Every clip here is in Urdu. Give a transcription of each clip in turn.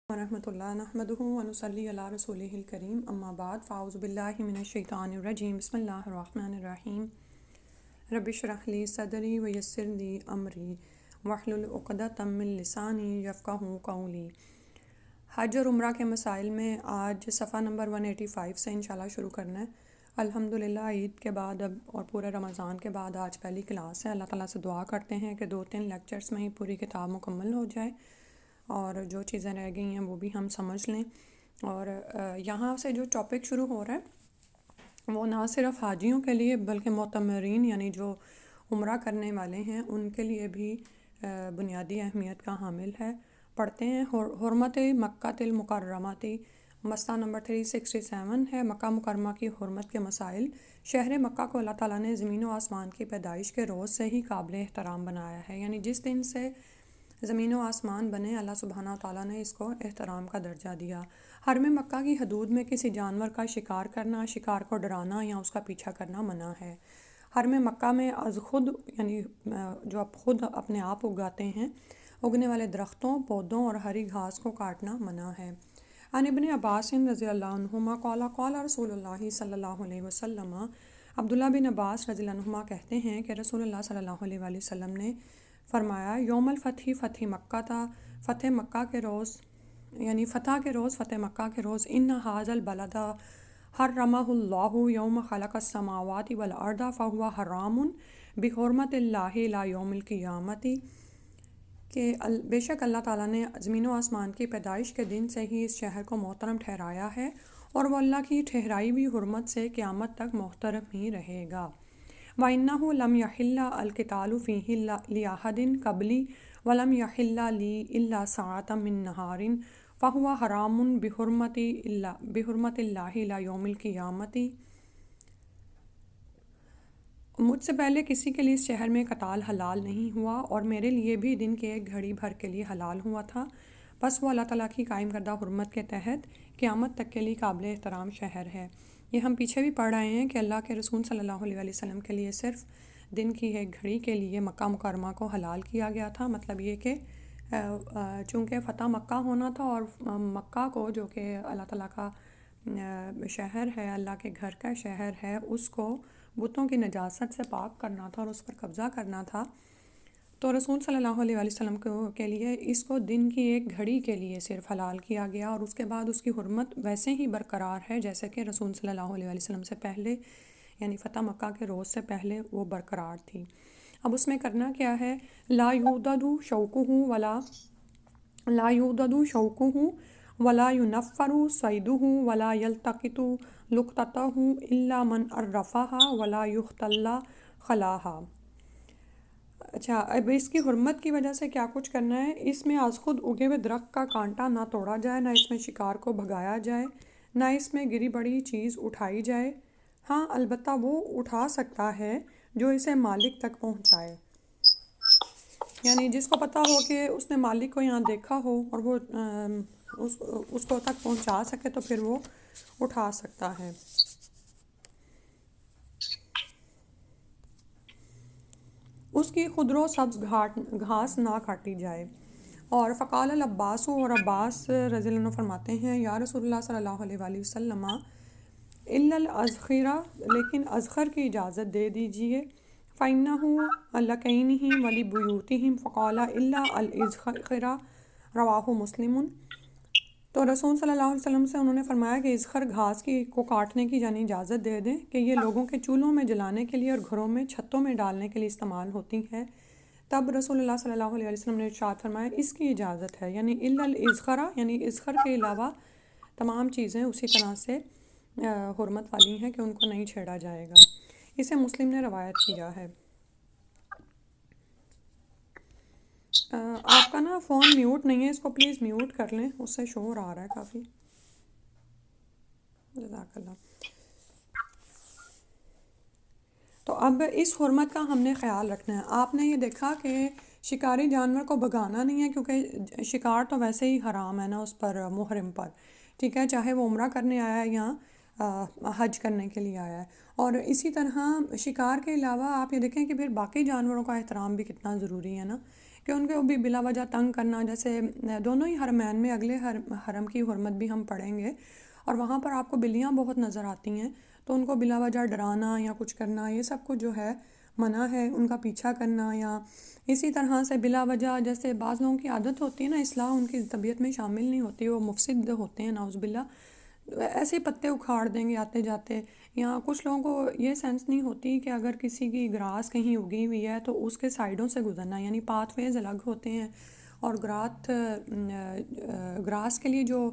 ورحمۃ اللہ نحمدہ ونصلی علی رسولہ الکریم اما بعد فاعوذ باللہ من الشیطان الرجیم بسم اللہ الرحمن الرحیم رب اشرح لی صدری ویسر لی امری واحلل عقدۃ من لسانی یفقہوا قولی۔ حج اور عمرہ کے مسائل میں آج صفحہ نمبر 185 سے انشاءاللہ شروع کرنا ہے۔ الحمدللہ عید کے بعد اب اور پورے رمضان کے بعد آج پہلی کلاس ہے۔ اللہ تعالیٰ سے دعا کرتے ہیں کہ 2-3 لیکچرز میں ہی پوری کتاب مکمل ہو جائے اور جو چیزیں رہ گئی ہیں وہ بھی ہم سمجھ لیں۔ اور یہاں سے جو ٹاپک شروع ہو رہا ہے وہ نہ صرف حاجیوں کے لیے بلکہ معتمرین یعنی جو عمرہ کرنے والے ہیں ان کے لیے بھی بنیادی اہمیت کا حامل ہے۔ پڑھتے ہیں حرمت مکہ المکرمہ، مسئلہ نمبر 367 ہے مکہ مکرمہ کی حرمت کے مسائل۔ شہر مکہ کو اللہ تعالیٰ نے زمین و آسمان کی پیدائش کے روز سے ہی قابل احترام بنایا ہے، یعنی جس دن سے زمین و آسمان بنے اللہ سبحانہ تعالیٰ نے اس کو احترام کا درجہ دیا۔ حرم مکہ کی حدود میں کسی جانور کا شکار کرنا، شکار کو ڈرانا یا اس کا پیچھا کرنا منع ہے۔ حرم مکہ میں از خود یعنی جو آپ خود اپنے آپ اگاتے ہیں اگنے والے درختوں، پودوں اور ہری گھاس کو کاٹنا منع ہے۔ عن ابن عباس رضی اللہ عنہما قال قال رسول اللہ صلی اللہ علیہ وسلم، عبداللہ بن عباس رضی اللہ عنہما کہتے ہیں کہ رسول اللہ صلی اللہ علیہ وآلہ وسلم نے فرمایا، یوم الفتح فتح مکہ تھا، فتح مکہ کے روز یعنی فتح مکہ کے روز، ان ھذا البلد حرمہ اللہ یوم خلق السماوات والارض فہو حرام بحرمت اللہ الی یوم القیامۃ، کہ بے شک اللہ تعالیٰ نے زمین و آسمان کی پیدائش کے دن سے ہی اس شہر کو محترم ٹھہرایا ہے اور وہ اللہ کی ٹھہرائی ہوئی حرمت سے قیامت تک محترم ہی رہے گا۔ وَإِنَّهُ لَمْ يَحِلَّ الْقِتَالُ فِيهِ لِأَحَدٍ قَبْلِي وَلَمْ يَحِلَّ لِي إِلَّا سَاعَةً مِّن نَّهَارٍ فَهُوَ حَرَامٌ بِحُرْمَةِ اللَّهِ إِلَى يَوْمِ الْقِيَامَةِ۔ مجھ سے پہلے کسی کے لیے اس شہر میں قتال حلال نہیں ہوا اور میرے لیے بھی دن کے ایک گھڑی بھر کے لیے حلال ہوا تھا، بس وہ اللہ تعالیٰ کی قائم کردہ حرمت کے تحت قیامت تک کے لیے قابل احترام شہر ہے۔ یہ ہم پیچھے بھی پڑھ رہے ہیں کہ اللہ کے رسول صلی اللہ علیہ وآلہ وسلم کے لیے صرف دن کی ایک گھڑی کے لیے مکہ مکرمہ کو حلال کیا گیا تھا۔ مطلب یہ کہ چونکہ فتح مکہ ہونا تھا اور مکہ کو جو کہ اللہ تعالیٰ کا شہر ہے، اللہ کے گھر کا شہر ہے، اس کو بتوں کی نجاست سے پاک کرنا تھا اور اس پر قبضہ کرنا تھا، تو رسول صلی اللہ علیہ وآلہ وسلم کے لیے اس کو دن کی ایک گھڑی کے لیے صرف حلال کیا گیا اور اس کے بعد اس کی حرمت ویسے ہی برقرار ہے جیسے کہ رسول صلی اللہ علیہ وآلہ وسلم سے پہلے یعنی فتح مکہ کے روز سے پہلے وہ برقرار تھی۔ اب اس میں کرنا کیا ہے، لا یعدد شوکہ ولا ینفر صیدہ ولا یلتقط لقطتہ الا من عرفہا ولا یختل خلاہا۔ اچھا، اب اس کی حرمت کی وجہ سے کیا کچھ کرنا ہے، اس میں از خود اگے ہوئے درخت کا کانٹا نہ توڑا جائے، نہ اس میں شکار کو بھگایا جائے، نہ اس میں گری بڑی چیز اٹھائی جائے۔ ہاں البتہ وہ اٹھا سکتا ہے جو اسے مالک تک پہنچائے، یعنی جس کو پتہ ہو کہ اس نے مالک کو یہاں دیکھا ہو اور وہ اس کو تک پہنچا سکے تو پھر وہ اٹھا سکتا ہے۔ اس کی خضر و سبز گھاس نہ کاٹی جائے۔ اور فقال العباس، اور عباس رضی اللہ عنہ فرماتے ہیں، یا رسول اللہ صلی اللہ علیہ وآلہ وسلم، الا الازخر، لیکن ازخر کی اجازت دے دیجئے، فإنه لکینہم ولبیوتہم فقال الا الازخر، رواہ مسلم۔ تو رسول صلی اللہ علیہ وسلم سے انہوں نے فرمایا کہ ازخر گھاس کو کاٹنے کی یعنی اجازت دے دیں کہ یہ لوگوں کے چولہوں میں جلانے کے لیے اور گھروں میں چھتوں میں ڈالنے کے لیے استعمال ہوتی ہے۔ تب رسول اللہ صلی اللہ علیہ وسلم نے ارشاد فرمایا اس کی اجازت ہے، یعنی الا الازخر، یعنی ازخر کے علاوہ تمام چیزیں اسی طرح سے حرمت والی ہیں کہ ان کو نہیں چھیڑا جائے گا۔ اسے مسلم نے روایت کیا ہے۔ آپ کا نا فون میوٹ نہیں ہے، اس کو پلیز میوٹ کر لیں، اس سے شور آ رہا ہے کافی۔ جزاک اللہ۔ تو اب اس حرمت کا ہم نے خیال رکھنا ہے۔ آپ نے یہ دیکھا کہ شکاری جانور کو بھگانا نہیں ہے کیونکہ شکار تو ویسے ہی حرام ہے نا اس پر، محرم پر، ٹھیک ہے، چاہے وہ عمرہ کرنے آیا ہے یا حج کرنے کے لیے آیا ہے۔ اور اسی طرح شکار کے علاوہ آپ یہ دیکھیں کہ پھر باقی جانوروں کا احترام بھی کتنا ضروری ہے نا، کہ ان کو بھی بلا وجہ تنگ کرنا، جیسے دونوں ہی حرمین میں اگلے حرم کی حرمت بھی ہم پڑھیں گے، اور وہاں پر آپ کو بلیاں بہت نظر آتی ہیں، تو ان کو بلا وجہ ڈرانا یا کچھ کرنا، یہ سب کچھ جو ہے منع ہے، ان کا پیچھا کرنا، یا اسی طرح سے بلا وجہ جیسے بعض لوگوں کی عادت ہوتی ہے نا، اصلاح ان کی طبیعت میں شامل نہیں ہوتی، وہ مفسد ہوتے ہیں نعوذ باللہ، ایسے ہی پتے اکھاڑ دیں گے آتے جاتے، یا کچھ لوگوں کو یہ سینس نہیں ہوتی کہ اگر کسی کی گراس کہیں اگی ہوئی ہے تو اس کے سائڈوں سے گزرنا، یعنی پاتھ ویز الگ ہوتے ہیں، اور گراس کے لیے جو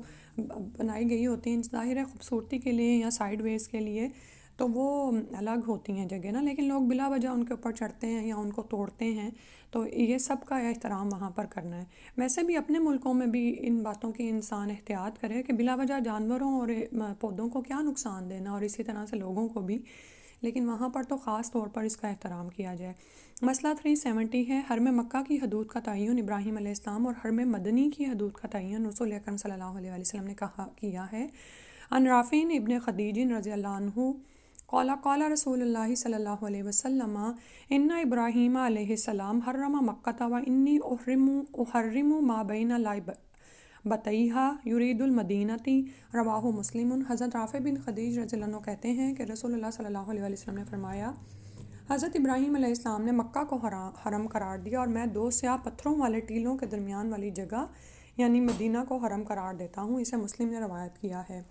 بنائی گئی ہوتی ہیں ظاہر ہے خوبصورتی کے لیے یا سائڈ ویز کے لیے، تو وہ الگ ہوتی ہیں جگہ نا، لیکن لوگ بلا وجہ ان کے اوپر چڑھتے ہیں یا ان کو توڑتے ہیں، تو یہ سب کا احترام وہاں پر کرنا ہے۔ ویسے بھی اپنے ملکوں میں بھی ان باتوں کی انسان احتیاط کرے کہ بلا وجہ جانوروں اور پودوں کو کیا نقصان دینا، اور اسی طرح سے لوگوں کو بھی، لیکن وہاں پر تو خاص طور پر اس کا احترام کیا جائے۔ مسئلہ 370 ہے حرم مکہ کی حدود کا تعین ابراہیم علیہ السلام اور حرم مدنی کی حدود کا تعین رسول اکرم صلی اللہ علیہ وسلم نے کیا ہے۔ ان رافع ابن خدیج رضی اللہ عنہ قال رسول اللہ صلی اللہ علیہ وسلم ان ابراہیم علیہ السلام حرم مکہ و انی احرم ما بین بطیہا یرید المدینتی، رواہ مسلم۔ حضرت رافع بن خدیج رضی اللہ عنہ کہتے ہیں کہ رسول اللہ صلی اللہ علیہ وسلم نے فرمایا، حضرت ابراہیم علیہ السلام نے مکہ کو حرم قرار دیا، اور میں 2 سیاہ پتھروں والے ٹیلوں کے درمیان والی جگہ یعنی مدینہ کو حرم قرار دیتا ہوں۔ اسے مسلم نے روایت کیا ہے۔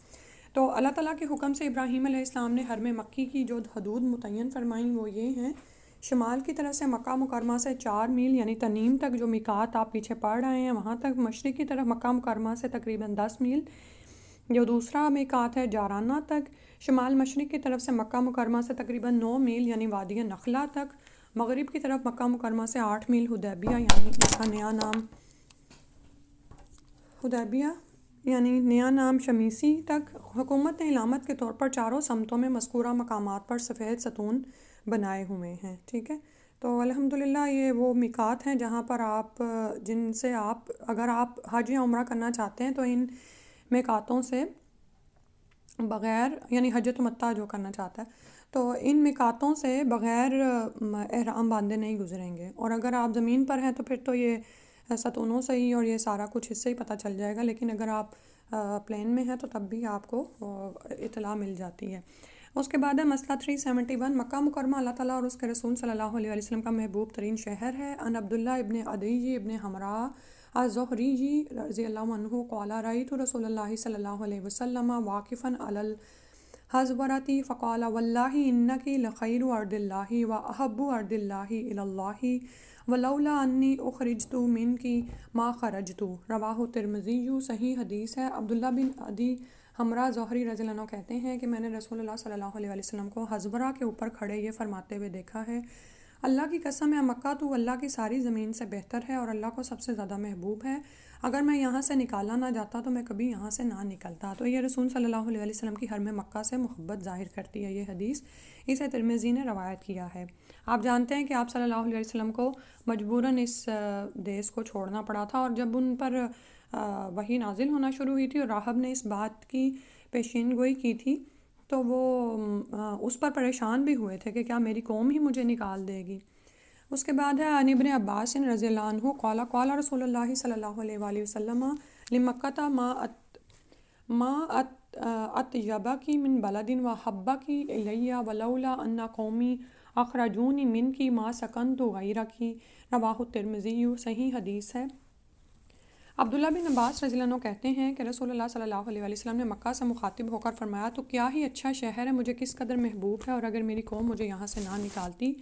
تو اللہ تعالیٰ کے حکم سے ابراہیم علیہ السلام نے حرم مکی کی جو حدود متعین فرمائیں وہ یہ ہیں، شمال کی طرف سے مکہ مکرمہ سے 4 میل یعنی تنیم تک جو میقات آپ پیچھے پڑھ رہے ہیں وہاں تک، مشرق کی طرف مکہ مکرمہ سے تقریباً 10 میل جو دوسرا میقات ہے جارانہ تک، شمال مشرق کی طرف سے مکہ مکرمہ سے تقریباً 9 میل یعنی وادی نخلہ تک، مغرب کی طرف مکہ مکرمہ سے 8 میل حدیبیہ یعنی نیا نام شمیسی تک۔ حکومت نے علامت کے طور پر چاروں سمتوں میں مذکورہ مقامات پر سفید ستون بنائے ہوئے ہیں، ٹھیک ہے۔ تو الحمدللہ یہ وہ میقات ہیں جہاں پر جن سے اگر آپ حج یا عمرہ کرنا چاہتے ہیں تو ان میقاتوں سے بغیر، یعنی حج تمتع جو کرنا چاہتا ہے تو ان میقاتوں سے بغیر احرام باندھے نہیں گزریں گے، اور اگر آپ زمین پر ہیں تو پھر تو یہ ستونوں سے ہی اور یہ سارا کچھ اس سے ہی پتہ چل جائے گا، لیکن اگر آپ پلین میں ہیں تو تب بھی آپ کو اطلاع مل جاتی ہے۔ اس کے بعد ہے مسئلہ 371، مکہ مکرمہ اللہ تعالیٰ اور اس کے رسول صلی اللہ علیہ وسلم کا محبوب ترین شہر ہے۔ ان عبداللہ ابن عدی ابن حمراء الزہری رضی اللہ عنہ قال رأیت رسول اللہ صلی اللہ علیہ وسلم واقفا علی الحزورۃ فقال واللہ انک لخیر ارض اللہ واحب ارض اللہ الی اللہ ولولا انی اخرجت منک ما خرجت، رواہ ترمذی۔ صحیح حدیث ہے۔ عبداللہ بن عدی حمراء زہری رضی اللہ عنہ کہتے ہیں کہ میں نے رسول اللہ صلی اللہ علیہ وسلم کو حزورہ کے اوپر کھڑے یہ فرماتے ہوئے دیکھا ہے، اللہ کی قسم ہے مکہ تو اللہ کی ساری زمین سے بہتر ہے اور اللہ کو سب سے زیادہ محبوب ہے، اگر میں یہاں سے نکالا نہ جاتا تو میں کبھی یہاں سے نہ نکلتا۔ تو یہ رسول صلی اللہ علیہ وسلم کی حرم مکہ سے محبت ظاہر کرتی ہے یہ حدیث، اسے ترمذی نے روایت کیا ہے۔ آپ جانتے ہیں کہ آپ صلی اللہ علیہ وسلم کو مجبوراً اس دیس کو چھوڑنا پڑا تھا، اور جب ان پر وحی نازل ہونا شروع ہوئی تھی اور راہب نے اس بات کی پیشین گوئی کی تھی تو وہ اس پر پریشان بھی ہوئے تھے کہ کیا میری قوم ہی مجھے نکال دے گی۔ اس کے بعد ہے عن ابن عباس رضی اللہ عنہ قال رسول اللہ صلی اللہ علیہ وآلہ وسلم لمکۃ ما اطیبک من بلد وحبک الی ولولا ان قومی اخرجونی منک ما سکنت غیرک، رواہ ترمذی۔ صحیح حدیث ہے۔ عبداللہ بن عباس رضی اللہ عنہ کہتے ہیں کہ رسول اللہ صلی اللہ علیہ وآلہ وسلم نے مکہ سے مخاطب ہو کر فرمایا، تو کیا ہی اچھا شہر ہے، مجھے کس قدر محبوب ہے، اور اگر میری قوم مجھے یہاں سے نہ نکالتی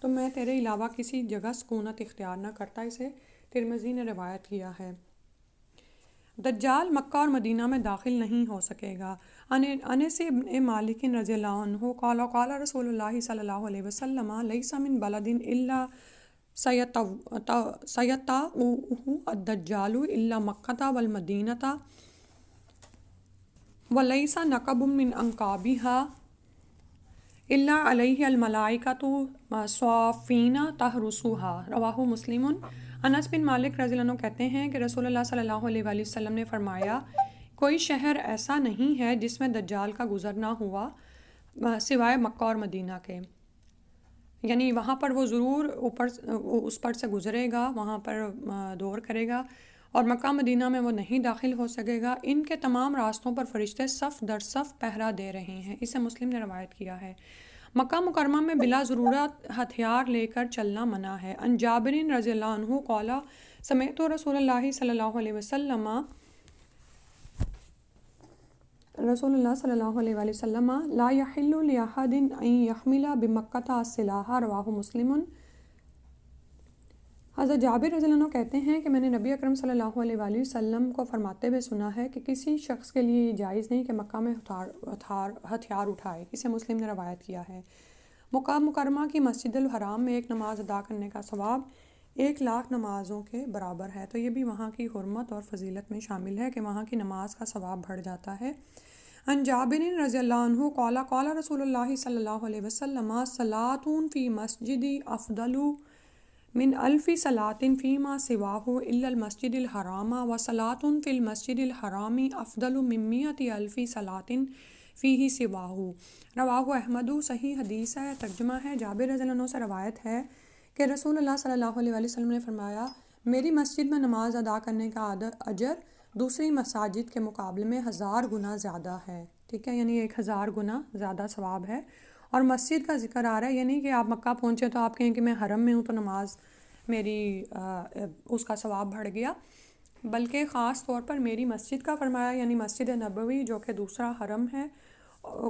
تو میں تیرے علاوہ کسی جگہ سکونت اختیار نہ کرتا۔ اسے ترمذی نے روایت کیا ہے۔ دجال مکہ اور مدینہ میں داخل نہیں ہو سکے گا۔ انس بن مالک رضی اللہ عنہ قال رسول اللہ صلی اللہ علیہ وسلم لیس من بلد الا سیطأہ الدجال الا مکہ والمدینہ ولیس نقب من انقابها الا علیہ الملائکۃ صافین تحرسها، رواہ مسلم۔ انس بن مالک رضی اللہ عنہ کہتے ہیں کہ رسول اللہ صلی اللہ علیہ وآلہ وسلم نے فرمایا، کوئی شہر ایسا نہیں ہے جس میں دجال کا گزر نہ ہوا سوائے مکہ اور مدینہ کے، یعنی وہاں پر وہ ضرور اس پر سے گزرے گا، وہاں پر دور کرے گا، اور مکہ مدینہ میں وہ نہیں داخل ہو سکے گا۔ ان کے تمام راستوں پر فرشتے صف در صف پہرا دے رہے ہیں۔ اسے مسلم نے روایت کیا ہے۔ مکہ مکرمہ میں بلا ضرورت ہتھیار لے کر چلنا منع ہے۔ ان جابر رضی اللہ عنہ قال سمعت رسول اللہ صلی اللہ علیہ وسلم صلی اللہ علیہ وآلہ وسلم لا يحل لأحد ان يحمل بمکۃ السلاح، رواہ مسلم۔ حضرت جابر رضی اللہ عنہ کہتے ہیں کہ میں نے نبی اکرم صلی اللہ علیہ وآلہ وسلم کو فرماتے ہوئے سنا ہے کہ کسی شخص کے لیے جائز نہیں کہ مکہ میں ہتھیار اٹھائے۔ اسے مسلم نے روایت کیا ہے۔ مکہ مکرمہ کی مسجد الحرام میں ایک نماز ادا کرنے کا ثواب 1,00,000 نمازوں کے برابر ہے۔ تو یہ بھی وہاں کی حرمت اور فضیلت میں شامل ہے کہ وہاں کی نماز کا ثواب بڑھ جاتا ہے۔ ان جابر رضی اللہ عنہ قال قال رسول اللہ صلی اللہ علیہ وسلم صلاۃ فی مسجدی افضل من 1000 صلاۃ فیما سواہ الا المسجد الحرام وصلاۃ فی المسجد الحرام افضل من 100,000 صلاۃ فیہ سواہ، رواہ احمد۔ صحیح حدیث ہے۔ ترجمہ ہے، جابر رضی اللہ عنہ سے روایت ہے کہ رسول اللہ صلی اللہ علیہ وآلہ وسلم نے فرمایا، میری مسجد میں نماز ادا کرنے کا اجر دوسری مساجد کے مقابلے میں 1000 گنا زیادہ ہے۔ ٹھیک ہے، یعنی 1000 گنا زیادہ ثواب ہے۔ اور مسجد کا ذکر آ رہا ہے، یعنی کہ آپ مکہ پہنچے تو آپ کہیں کہ میں حرم میں ہوں تو نماز میری اس کا ثواب بڑھ گیا، بلکہ خاص طور پر میری مسجد کا فرمایا، یعنی مسجد نبوی جو کہ دوسرا حرم ہے،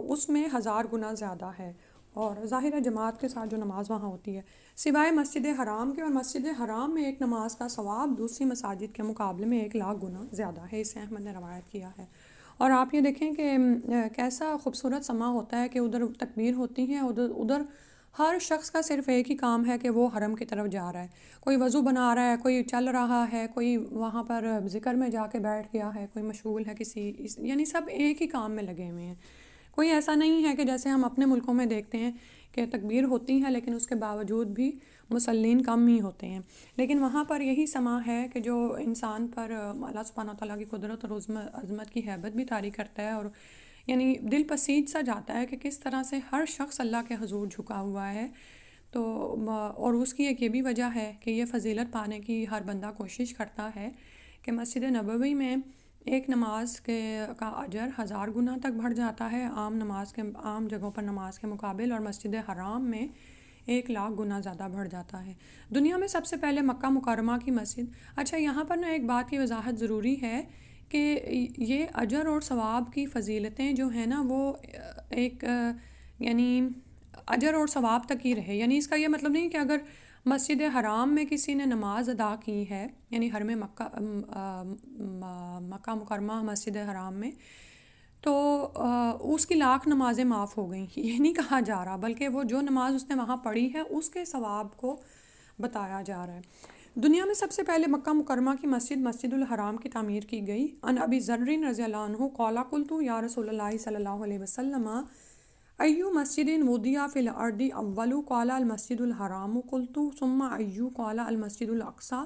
اس میں 1000 گنا زیادہ ہے، اور ظاہر جماعت کے ساتھ جو نماز وہاں ہوتی ہے، سوائے مسجد حرام کے۔ اور مسجد حرام میں ایک نماز کا ثواب دوسری مساجد کے مقابلے میں 1,00,000 گنا زیادہ ہے۔ اسے احمد نے روایت کیا ہے۔ اور آپ یہ دیکھیں کہ کیسا خوبصورت سما ہوتا ہے کہ ادھر تکبیر ہوتی ہے، ادھر ہر شخص کا صرف ایک ہی کام ہے کہ وہ حرم کی طرف جا رہا ہے۔ کوئی وضو بنا رہا ہے، کوئی چل رہا ہے، کوئی وہاں پر ذکر میں جا کے بیٹھ گیا ہے، کوئی مشغول ہے یعنی سب ایک ہی کام میں لگے ہوئے ہیں۔ کوئی ایسا نہیں ہے کہ جیسے ہم اپنے ملکوں میں دیکھتے ہیں کہ تکبیر ہوتی ہے لیکن اس کے باوجود بھی مصلین کم ہی ہوتے ہیں، لیکن وہاں پر یہی سما ہے کہ جو انسان پر اللہ سبحانہ تعالیٰ کی قدرت اور عظمت کی ہیبت بھی طاری کرتا ہے، اور یعنی دل پسیج سا جاتا ہے کہ کس طرح سے ہر شخص اللہ کے حضور جھکا ہوا ہے۔ تو اور اس کی ایک یہ بھی وجہ ہے کہ یہ فضیلت پانے کی ہر بندہ کوشش کرتا ہے کہ مسجد نبوی میں ایک نماز کا اجر 1000 گنا تک بڑھ جاتا ہے عام جگہوں پر نماز کے مقابل، اور مسجد حرام میں 1,00,000 گنا زیادہ بڑھ جاتا ہے۔ دنیا میں سب سے پہلے مکہ مکرمہ کی مسجد۔ اچھا، یہاں پر ایک بات کی وضاحت ضروری ہے کہ یہ اجر اور ثواب کی فضیلتیں جو ہیں نا، وہ ایک یعنی اجر اور ثواب تک ہی رہے، یعنی اس کا یہ مطلب نہیں کہ اگر مسجد حرام میں کسی نے نماز ادا کی ہے، یعنی حرم مکہ مکرمہ مسجد حرام میں، تو اس کی 1,00,000 نمازیں معاف ہو گئیں، یہ نہیں کہا جا رہا، بلکہ وہ جو نماز اس نے وہاں پڑھی ہے اس کے ثواب کو بتایا جا رہا ہے۔ دنیا میں سب سے پہلے مکہ مکرمہ کی مسجد الحرام کی تعمیر کی گئی۔ ان ابی ذر رضی اللہ عنہ قال قلت یا رسول اللہ صلی اللہ علیہ وسلم ایو مسجد وضع فی الارض اول قال المسجد الحرام قلت ثم ایو قال المسجد الاقصی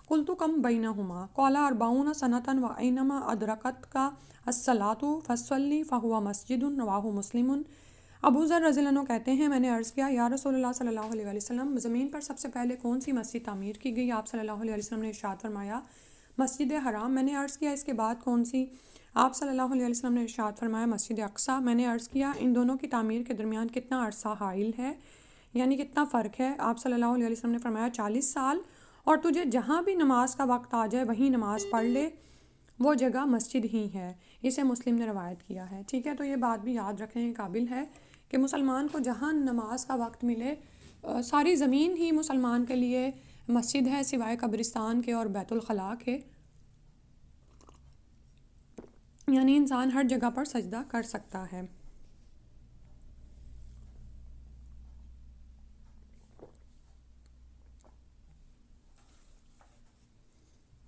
قلت کم بینہما قال 40 سنۃ وانما ادرکتک الصلاۃ فصلی فہو مسجد، رواہ مسلم۔ ابو ذر رضی اللہ عنہ کہتے ہیں، میں نے عرض کیا یا رسول اللہ صلی اللہ علیہ وآلہ وسلم، زمین پر سب سے پہلے کون سی مسجد تعمیر کی گئی؟ آپ صلی اللہ علیہ وسلم نے ارشاد فرمایا مسجد حرام۔ میں نے عرض کیا اس کے بعد کون سی؟ آپ صلی اللہ علیہ وسلم نے ارشاد فرمایا مسجد اقصیٰ۔ میں نے عرض کیا ان دونوں کی تعمیر کے درمیان کتنا عرصہ حائل ہے، یعنی کتنا فرق ہے؟ آپ صلی اللہ علیہ وسلم نے فرمایا 40 سال، اور تجھے جہاں بھی نماز کا وقت آ جائے وہیں نماز پڑھ لے، وہ جگہ مسجد ہی ہے۔ اسے مسلم نے روایت کیا ہے۔ ٹھیک ہے، تو یہ بات بھی یاد رکھنے کے قابل ہے کہ مسلمان کو جہاں نماز کا وقت ملے، ساری زمین ہی مسلمان کے لیے مسجد ہے سوائے قبرستان کے اور بیت الخلاء کے، یعنی انسان ہر جگہ پر سجدہ کر سکتا ہے۔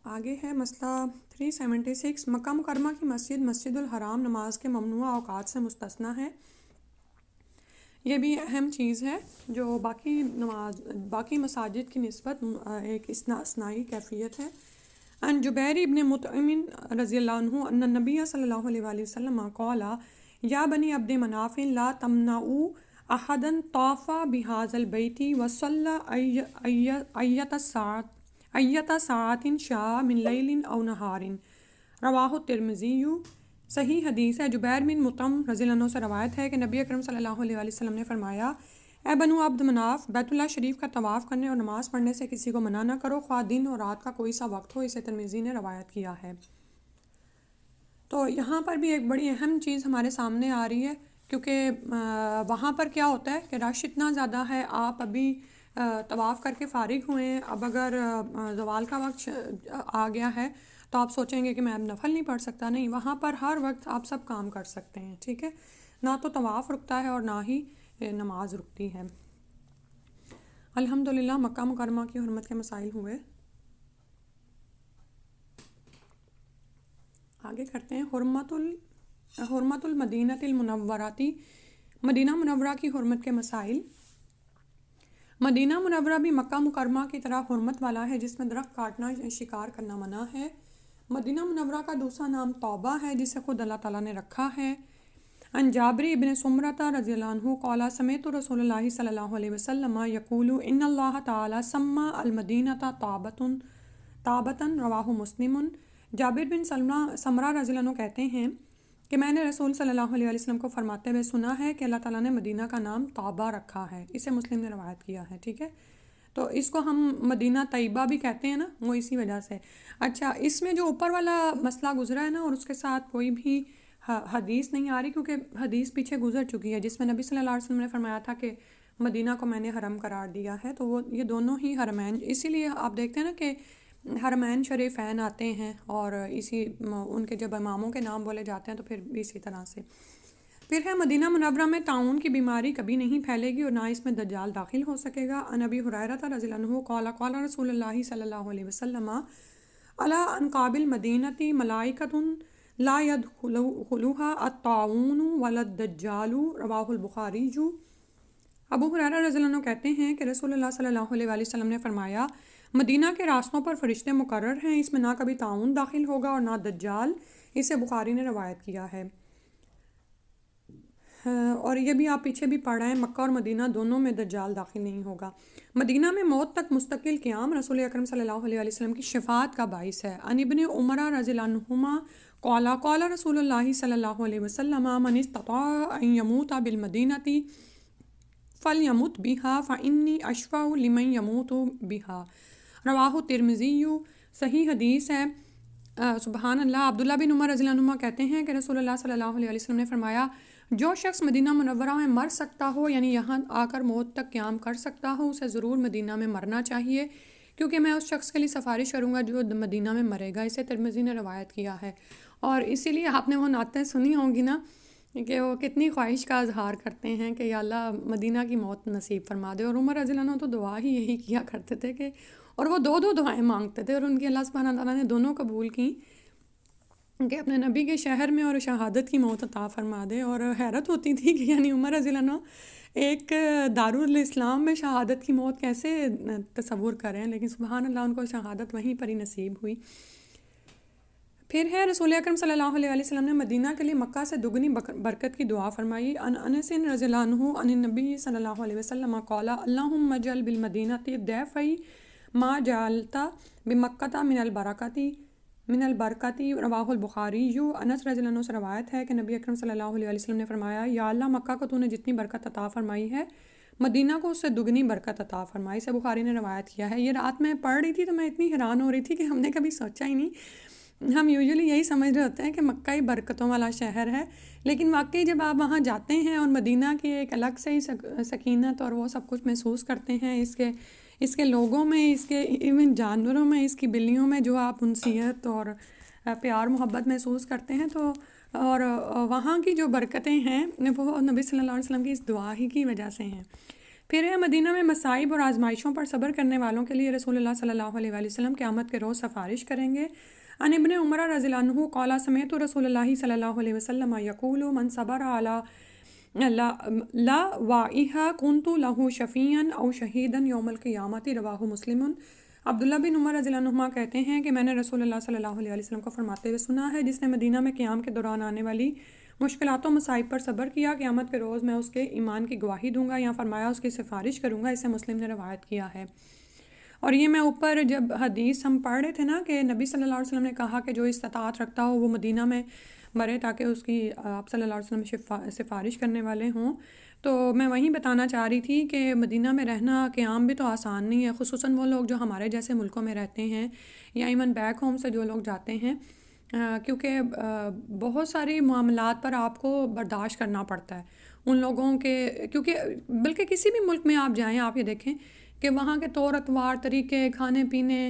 آگے ہے مسئلہ 376، مکہ مکرمہ کی مسجد الحرام نماز کے ممنوع اوقات سے مستثنیٰ ہے۔ یہ بھی اہم چیز ہے جو باقی مساجد کی نسبت ایک استثنائی کیفیت ہے۔ ان جبیر ابن مطعم رضی اللہ عنہ ان النبی صلی اللہ علیہ وآلہ وسلم قال یا بنی عبد مناف لا تمنعوا احدن طاف بهذا البيت وصلى ایت ساعت شاء من لیل او نہار، رواہ الترمذی۔ صحیح حدیث ہے، جبیر بن مطعم رضی اللہ عنہ سے روایت ہے کہ نبی اکرم صلی اللہ علیہ وسلم نے فرمایا، اے بنو عبد مناف، بیت اللہ شریف کا طواف کرنے اور نماز پڑھنے سے کسی کو منع نہ کرو، خواہ دن اور رات کا کوئی سا وقت ہو۔ اسے ترمذی نے روایت کیا ہے۔ تو یہاں پر بھی ایک بڑی اہم چیز ہمارے سامنے آ رہی ہے، کیونکہ وہاں پر کیا ہوتا ہے کہ رش اتنا زیادہ ہے، آپ ابھی طواف کر کے فارغ ہوئے ہیں، اب اگر زوال کا وقت آ گیا ہے تو آپ سوچیں گے کہ میں اب نفل نہیں پڑھ سکتا۔ نہیں، وہاں پر ہر وقت آپ سب کام کر سکتے ہیں، ٹھیک ہے، نہ تو طواف رکتا ہے اور نہ ہی نماز رکتی ہے۔ الحمدللہ مکہ مکرمہ کی حرمت کے مسائل ہوئے۔ آگے کرتے ہیں حرمت المدینۃ المنوراتی، مدینہ منورہ کی حرمت کے مسائل۔ مدینہ منورہ بھی مکہ مکرمہ کی طرح حرمت والا ہے، جس میں درخت کاٹنا، شکار کرنا منع ہے۔ مدینہ منورہ کا دوسرا نام توبہ ہے، جسے خود اللہ تعالیٰ نے رکھا ہے۔ عن جابر بن سمرہ رضی اللہ عنہ قال سمعت رسول اللہ صلی اللہ علیہ وسلم یقول ان اللہ تعالیٰ سمى المدینۃ طابۃ، رواہ مسلم۔ جابر بن سمرہ رضی اللہ عنہ کہتے ہیں کہ میں نے رسول صلی اللہ علیہ وسلم کو فرماتے ہوئے سنا ہے کہ اللہ تعالیٰ نے مدینہ کا نام طابہ رکھا ہے۔ اسے مسلم نے روایت کیا ہے، ٹھیک ہے، تو اس کو ہم مدینہ طیبہ بھی کہتے ہیں نا، وہ اسی وجہ سے۔ اچھا، اس میں جو اوپر والا مسئلہ گزرا ہے نا، اور اس کے ساتھ کوئی بھی حدیث نہیں آ رہی، کیونکہ حدیث پیچھے گزر چکی ہے جس میں نبی صلی اللہ علیہ وسلم نے فرمایا تھا کہ مدینہ کو میں نے حرم قرار دیا ہے، تو وہ یہ دونوں ہی حرمین، اسی لیے آپ دیکھتے ہیں نا کہ حرمین شریفین آتے ہیں، اور اسی ان کے جب اماموں کے نام بولے جاتے ہیں تو پھر بھی اسی طرح سے۔ پھر ہے مدینہ منورہ میں طاعون کی بیماری کبھی نہیں پھیلے گی اور نہ اس میں دجال داخل ہو سکے گا۔ عن ابی ہریرہ رضی اللہ عنہ قال قال رسول اللہ صلی اللہ علیہ وسلم علی انقاب المدینۃ ملائکۃ لا يدخلها الطاعون ولا الدجال، رواہ البخاری۔ ابو ہریرہ رضی اللہ عنہ کہتے ہیں کہ رسول اللہ صلی اللہ علیہ وسلم نے فرمایا، مدینہ کے راستوں پر فرشتے مقرر ہیں، اس میں نہ کبھی طاعون داخل ہوگا اور نہ دجال۔ اسے بخاری نے روایت کیا ہے۔ اور یہ بھی آپ پیچھے بھی پڑھ رہے ہیں، مکہ اور مدینہ دونوں میں دجال داخل نہیں ہوگا۔ مدینہ میں موت تک مستقل قیام رسول اکرم صلی اللہ علیہ وسلم کی شفاعت کا باعث ہے۔ عن ابن عمر رضی اللہ عنہما قال قال رسول اللہ صلی اللہ علیہ وسلم من استطاع ان يموت بالمدینۃ فلیمت بها فانی اشفع لمن يموت بها، رواہ الترمذی۔ صحیح حدیث ہے۔ سبحان اللہ، عبداللہ بن عمر رضی اللہ عنہما کہتے ہیں کہ رسول اللہ صلی اللہ علیہ وسلم نے فرمایا، جو شخص مدینہ منورہ میں مر سکتا ہو، یعنی یہاں آ کر موت تک قیام کر سکتا ہو، اسے ضرور مدینہ میں مرنا چاہیے، کیونکہ میں اس شخص کے لیے سفارش کروں گا جو مدینہ میں مرے گا۔ اسے ترمذی نے روایت کیا ہے، اور اسی لیے آپ نے وہ نعتیں سنی ہوں گی نا کہ وہ کتنی خواہش کا اظہار کرتے ہیں کہ یا اللہ مدینہ کی موت نصیب فرما دے۔ اور عمر رضی اللہ عنہ تو دعا ہی یہی کیا کرتے تھے کہ، اور وہ دو دعائیں مانگتے تھے، اور ان کی اللہ سبحانہ تعالیٰ نے دونوں قبول کیں کہ اپنے نبی کے شہر میں اور شہادت کی موت عطا فرما دے۔ اور حیرت ہوتی تھی کہ یعنی عمر رضی اللہ عنہ ایک دارالاسلام میں شہادت کی موت کیسے تصور کریں، لیکن سبحان اللہ ان کو شہادت وہیں پر ہی نصیب ہوئی۔ پھر ہے رسول اکرم صلی اللہ علیہ وسلم نے مدینہ کے لیے مکہ سے دگنی برکت کی دعا فرمائی۔ عن انس رضی اللہ عنہ عن النبی صلی اللہ علیہ وسلم قال اللہم اجعل بالمدینۃ ضعفی ما جعلت بمکۃ من البرکۃ، رواہ البخاری۔ انس رضی اللہ عنہ سے روایت ہے کہ نبی اکرم صلی اللہ علیہ وسلم نے فرمایا، یا اللہ مکہ کو تو نے جتنی برکت عطا فرمائی ہے، مدینہ کو اس سے دگنی برکت عطا فرمائی۔ سے بخاری نے روایت کیا ہے۔ یہ رات میں پڑھ رہی تھی تو میں اتنی حیران ہو رہی تھی کہ ہم نے کبھی سوچا ہی نہیں، ہم یوزلی یہی سمجھ رہے ہوتے ہیں کہ مکہ ہی برکتوں والا شہر ہے، لیکن واقعی جب آپ وہاں جاتے ہیں اور مدینہ کی ایک الگ سے ہی سکینت اور وہ سب کچھ محسوس کرتے ہیں، اس کے لوگوں میں، اس کے ایون جانوروں میں، اس کی بلیوں میں جو آپ انسیت اور پیار محبت محسوس کرتے ہیں، تو اور وہاں کی جو برکتیں ہیں وہ نبی صلی اللہ علیہ وسلم کی اس دعا ہی کی وجہ سے ہیں۔ پھر ہے مدینہ میں مصائب اور آزمائشوں پر صبر کرنے والوں کے لیے رسول اللہ صلی اللہ علیہ وسلم قیامت کے روز سفارش کریں گے۔ عن ابن عمر رضی اللہ عنہ قال سمعت رسول اللہ صلی اللہ علیہ وسلم یقول من صبر علی لا وائها كنت له شفیعا او شہیدا یوم القیامت، رواہ مسلم۔ عبداللہ بن عمر رضی اللہ عنہما کہتے ہیں کہ میں نے رسول اللہ صلی اللہ علیہ وسلم کو فرماتے ہوئے سنا ہے، جس نے مدینہ میں قیام کے دوران آنے والی مشکلات و مصائب پر صبر کیا، قیامت کے روز میں اس کے ایمان کی گواہی دوں گا، یا فرمایا اس کی سفارش کروں گا۔ اسے مسلم نے روایت کیا ہے۔ اور یہ میں اوپر جب حدیث ہم پڑھ رہے تھے نا کہ نبی صلی اللہ علیہ وسلم نے کہا کہ جو استطاعت رکھتا ہو وہ مدینہ میں مرے تاکہ اس کی آپ صلی اللہ علیہ وسلم سفارش کرنے والے ہوں، تو میں وہیں بتانا چاہ رہی تھی کہ مدینہ میں رہنا قیام بھی تو آسان نہیں ہے، خصوصاً وہ لوگ جو ہمارے جیسے ملکوں میں رہتے ہیں یا ایون بیک ہوم سے جو لوگ جاتے ہیں، کیونکہ بہت ساری معاملات پر آپ کو برداشت کرنا پڑتا ہے ان لوگوں کے، کیونکہ بلکہ کسی بھی ملک میں آپ جائیں آپ یہ دیکھیں کہ وہاں کے طور اتوار، طریقے، کھانے پینے،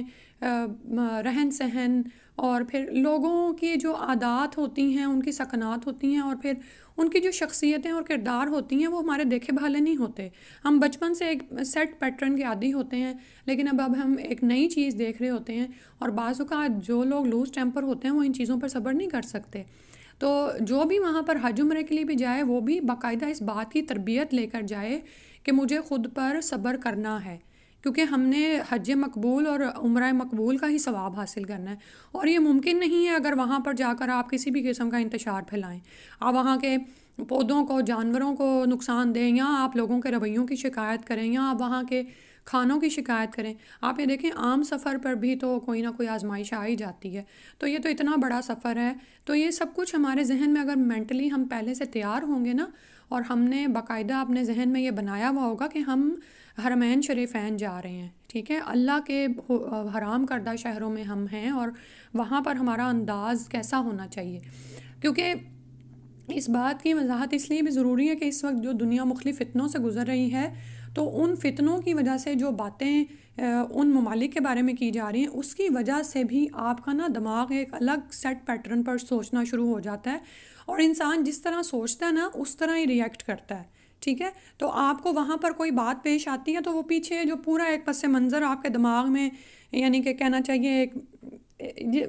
رہن سہن، اور پھر لوگوں کی جو عادات ہوتی ہیں، ان کی سکنات ہوتی ہیں، اور پھر ان کی جو شخصیتیں اور کردار ہوتی ہیں وہ ہمارے دیکھے بھالے نہیں ہوتے۔ ہم بچپن سے ایک سیٹ پیٹرن کے عادی ہوتے ہیں، لیکن اب ہم ایک نئی چیز دیکھ رہے ہوتے ہیں، اور بعض اوقات جو لوگ لوز ٹیمپر ہوتے ہیں وہ ان چیزوں پر صبر نہیں کر سکتے۔ تو جو بھی وہاں پر حج عمرے کے لیے بھی جائے وہ بھی باقاعدہ اس بات کی تربیت لے کر جائے کہ مجھے خود پر صبر کرنا ہے، کیونکہ ہم نے حج مقبول اور عمرہ مقبول کا ہی ثواب حاصل کرنا ہے، اور یہ ممکن نہیں ہے اگر وہاں پر جا کر آپ کسی بھی قسم کا انتشار پھیلائیں، آپ وہاں کے پودوں کو، جانوروں کو نقصان دیں، یا آپ لوگوں کے رویوں کی شکایت کریں، یا آپ وہاں کے کھانوں کی شکایت کریں۔ آپ یہ دیکھیں عام سفر پر بھی تو کوئی نہ کوئی آزمائش آ ہی جاتی ہے، تو یہ تو اتنا بڑا سفر ہے، تو یہ سب کچھ ہمارے ذہن میں اگر مینٹلی ہم پہلے سے تیار ہوں گے نا، اور ہم نے باقاعدہ اپنے ذہن میں یہ بنایا ہوا ہوگا کہ ہم حرمین شریفین جا رہے ہیں، ٹھیک ہے، اللہ کے حرام کردہ شہروں میں ہم ہیں، اور وہاں پر ہمارا انداز کیسا ہونا چاہیے، کیونکہ اس بات کی وضاحت اس لیے بھی ضروری ہے کہ اس وقت جو دنیا مختلف فتنوں سے گزر رہی ہے، تو ان فتنوں کی وجہ سے جو باتیں ان ممالک کے بارے میں کی جا رہی ہیں، اس کی وجہ سے بھی آپ کا نا دماغ ایک الگ سیٹ پیٹرن پر سوچنا شروع ہو جاتا ہے، اور انسان جس طرح سوچتا ہے نا اس طرح ہی ریئیکٹ کرتا ہے، ٹھیک ہے۔ تو آپ کو وہاں پر کوئی بات پیش آتی ہے تو وہ پیچھے جو پورا ایک پس منظر آپ کے دماغ میں، یعنی کہ کہنا چاہیے ایک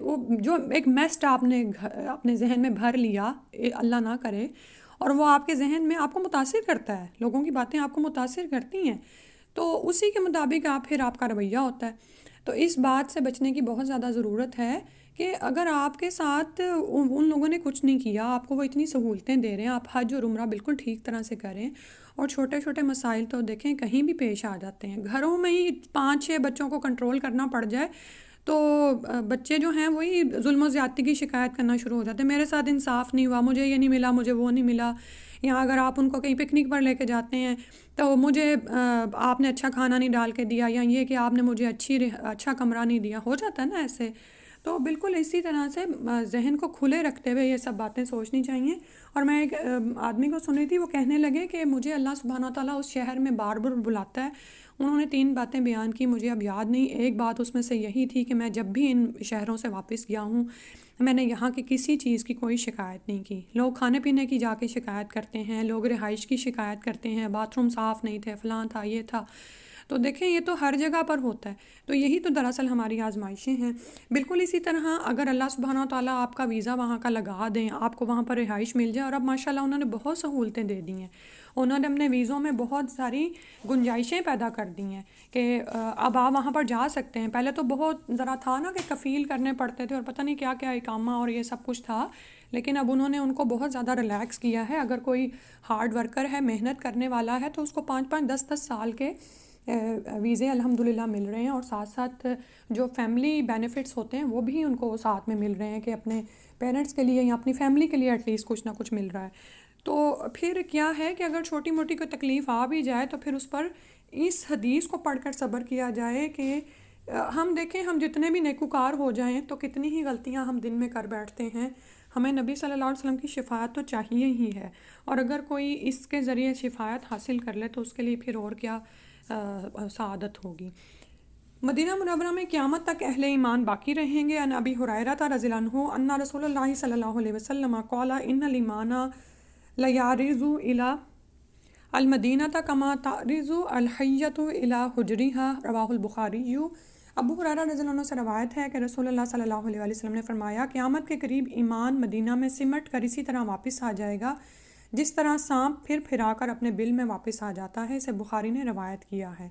وہ جو ایک میسٹ آپ نے اپنے ذہن میں بھر لیا، اللہ نہ کرے، اور وہ آپ کے ذہن میں آپ کو متاثر کرتا ہے، لوگوں کی باتیں آپ کو متاثر کرتی ہیں، تو اسی کے مطابق پھر آپ کا رویہ ہوتا ہے۔ تو اس بات سے بچنے کی بہت زیادہ ضرورت ہے کہ اگر آپ کے ساتھ ان لوگوں نے کچھ نہیں کیا، آپ کو وہ اتنی سہولتیں دے رہے ہیں، آپ حج اور عمرہ بالکل ٹھیک طرح سے کریں، اور چھوٹے چھوٹے مسائل تو دیکھیں کہیں بھی پیش آ جاتے ہیں، گھروں میں ہی 5-6 بچوں کو کنٹرول کرنا پڑ جائے تو بچے جو ہیں وہی ظلم و زیادتی کی شکایت کرنا شروع ہو جاتے ہیں، میرے ساتھ انصاف نہیں ہوا، مجھے یہ نہیں ملا، مجھے وہ نہیں ملا، یا اگر آپ ان کو کہیں پکنک پر لے کے جاتے ہیں تو مجھے آپ نے اچھا کھانا نہیں ڈال کے دیا، یا یہ کہ آپ نے مجھے اچھا کمرہ نہیں دیا، ہو جاتا ہے نا ایسے۔ تو بالکل اسی طرح سے ذہن کو کھلے رکھتے ہوئے یہ سب باتیں سوچنی چاہیے۔ اور میں ایک آدمی کو سن رہی تھی، وہ کہنے لگے کہ مجھے اللہ سبحانہ تعالیٰ اس شہر میں بار بار بلاتا ہے، انہوں نے 3 باتیں بیان کی، مجھے اب یاد نہیں، ایک بات اس میں سے یہی تھی کہ میں جب بھی ان شہروں سے واپس گیا ہوں میں نے یہاں کی کسی چیز کی کوئی شکایت نہیں کی۔ لوگ کھانے پینے کی جا کے شکایت کرتے ہیں، لوگ رہائش کی شکایت کرتے ہیں، باتھ روم صاف نہیں تھے، فلاں تھا، یہ تھا، تو دیکھیں یہ تو ہر جگہ پر ہوتا ہے، تو یہی تو دراصل ہماری آزمائشیں ہیں۔ بالکل اسی طرح اگر اللہ سبحانہ تعالیٰ آپ کا ویزا وہاں کا لگا دیں، آپ کو وہاں پر رہائش مل جائے، اور اب ماشاءاللہ انہوں نے بہت سہولتیں دے دی ہیں، انہوں نے اپنے ویزوں میں بہت ساری گنجائشیں پیدا کر دی ہیں کہ اب آپ وہاں پر جا سکتے ہیں۔ پہلے تو بہت ذرا تھا نا کہ کفیل کرنے پڑتے تھے اور پتہ نہیں کیا کیا اقامہ اور یہ سب کچھ تھا، لیکن اب انہوں نے ان کو بہت زیادہ ریلیکس کیا ہے۔ اگر کوئی ہارڈ ورکر ہے، محنت کرنے والا ہے، تو اس کو 5-5 10-10 سال کے ویزے الحمدللہ مل رہے ہیں، اور ساتھ ساتھ جو فیملی بینیفٹس ہوتے ہیں وہ بھی ان کو ساتھ میں مل رہے ہیں کہ اپنے پیرنٹس کے لیے یا اپنی فیملی کے لیے ایٹ لیسٹ کچھ نہ کچھ مل رہا ہے۔ تو پھر کیا ہے کہ اگر چھوٹی موٹی کوئی تکلیف آ بھی جائے تو پھر اس پر اس حدیث کو پڑھ کر صبر کیا جائے کہ ہم دیکھیں ہم جتنے بھی نیکوکار ہو جائیں تو کتنی ہی غلطیاں ہم دن میں کر بیٹھتے ہیں، ہمیں نبی صلی اللہ علیہ وسلم کی شفاعت تو چاہیے ہی ہے، اور اگر کوئی اس کے ذریعے شفاعت حاصل کر لے تو اس کے لیے پھر اور کیا سعادت ہوگی۔ مدینہ منورہ میں قیامت تک اہل ایمان باقی رہیں گے۔ ان ابی ہریرہ رضی اللہ عنہ ان رسول اللہ صلی اللہ علیہ وسلم قال ان الایمان لیعرض الی المدینہ کما تعرض الحیۃ الی حجرها، رواہ البخاری۔ ابو ہریرہ رضی اللہ عنہ سے روایت ہے کہ رسول اللہ صلی اللہ علیہ وسلم نے فرمایا قیامت کے قریب ایمان مدینہ میں سمٹ کر اسی طرح واپس آ جائے گا جس طرح سانپ پھر پھرا کر اپنے بل میں واپس آ جاتا ہے۔ اسے بخاری نے روایت کیا ہے،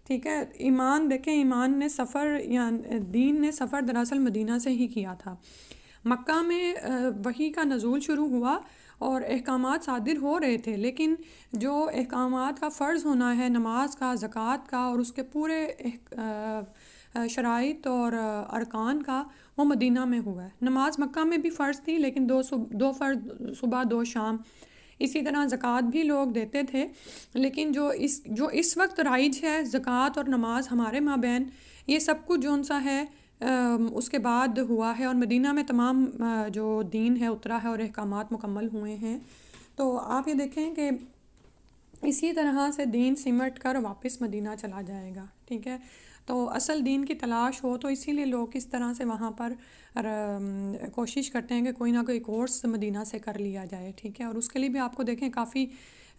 ٹھیک ہے۔ ایمان دیکھیں، ایمان نے سفر یا دین نے سفر دراصل مدینہ سے ہی کیا تھا۔ مکہ میں وحی کا نزول شروع ہوا اور احکامات صادر ہو رہے تھے، لیکن جو احکامات کا فرض ہونا ہے نماز کا، زکوٰۃ کا اور اس کے پورے شرائط اور ارکان کا، وہ مدینہ میں ہوا ہے۔ نماز مکہ میں بھی فرض تھی، لیکن دو فرض صبح، دو شام۔ اسی طرح زکوٰۃ بھی لوگ دیتے تھے، لیکن جو اس وقت رائج ہے زکوٰۃ اور نماز ہمارے مابین، یہ سب کچھ جون سا ہے اس کے بعد ہوا ہے، اور مدینہ میں تمام جو دین ہے اترا ہے اور احکامات مکمل ہوئے ہیں۔ تو آپ یہ دیکھیں کہ اسی طرح سے دین سمٹ کر واپس مدینہ چلا جائے گا، ٹھیک ہے۔ تو اصل دین کی تلاش ہو تو اسی لیے لوگ اس طرح سے وہاں پر کوشش کرتے ہیں کہ کوئی نہ کوئی کورس مدینہ سے کر لیا جائے، ٹھیک ہے۔ اور اس کے لیے بھی آپ کو دیکھیں کافی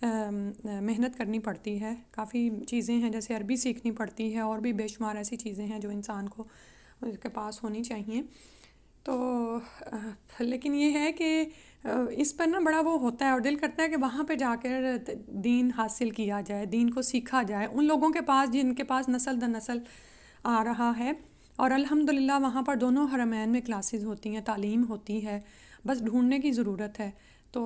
محنت کرنی پڑتی ہے، کافی چیزیں ہیں، جیسے عربی سیکھنی پڑتی ہے، اور بھی بے شمار ایسی چیزیں ہیں جو انسان کو اس کے پاس ہونی چاہیے۔ تو لیکن یہ ہے کہ اس پر نا بڑا وہ ہوتا ہے، اور دل کرتا ہے کہ وہاں پہ جا کر دین حاصل کیا جائے، دین کو سیکھا جائے ان لوگوں کے پاس جن کے پاس نسل در نسل آ رہا ہے۔ اور الحمدللہ وہاں پر دونوں حرمین میں کلاسز ہوتی ہیں، تعلیم ہوتی ہے، بس ڈھونڈنے کی ضرورت ہے۔ تو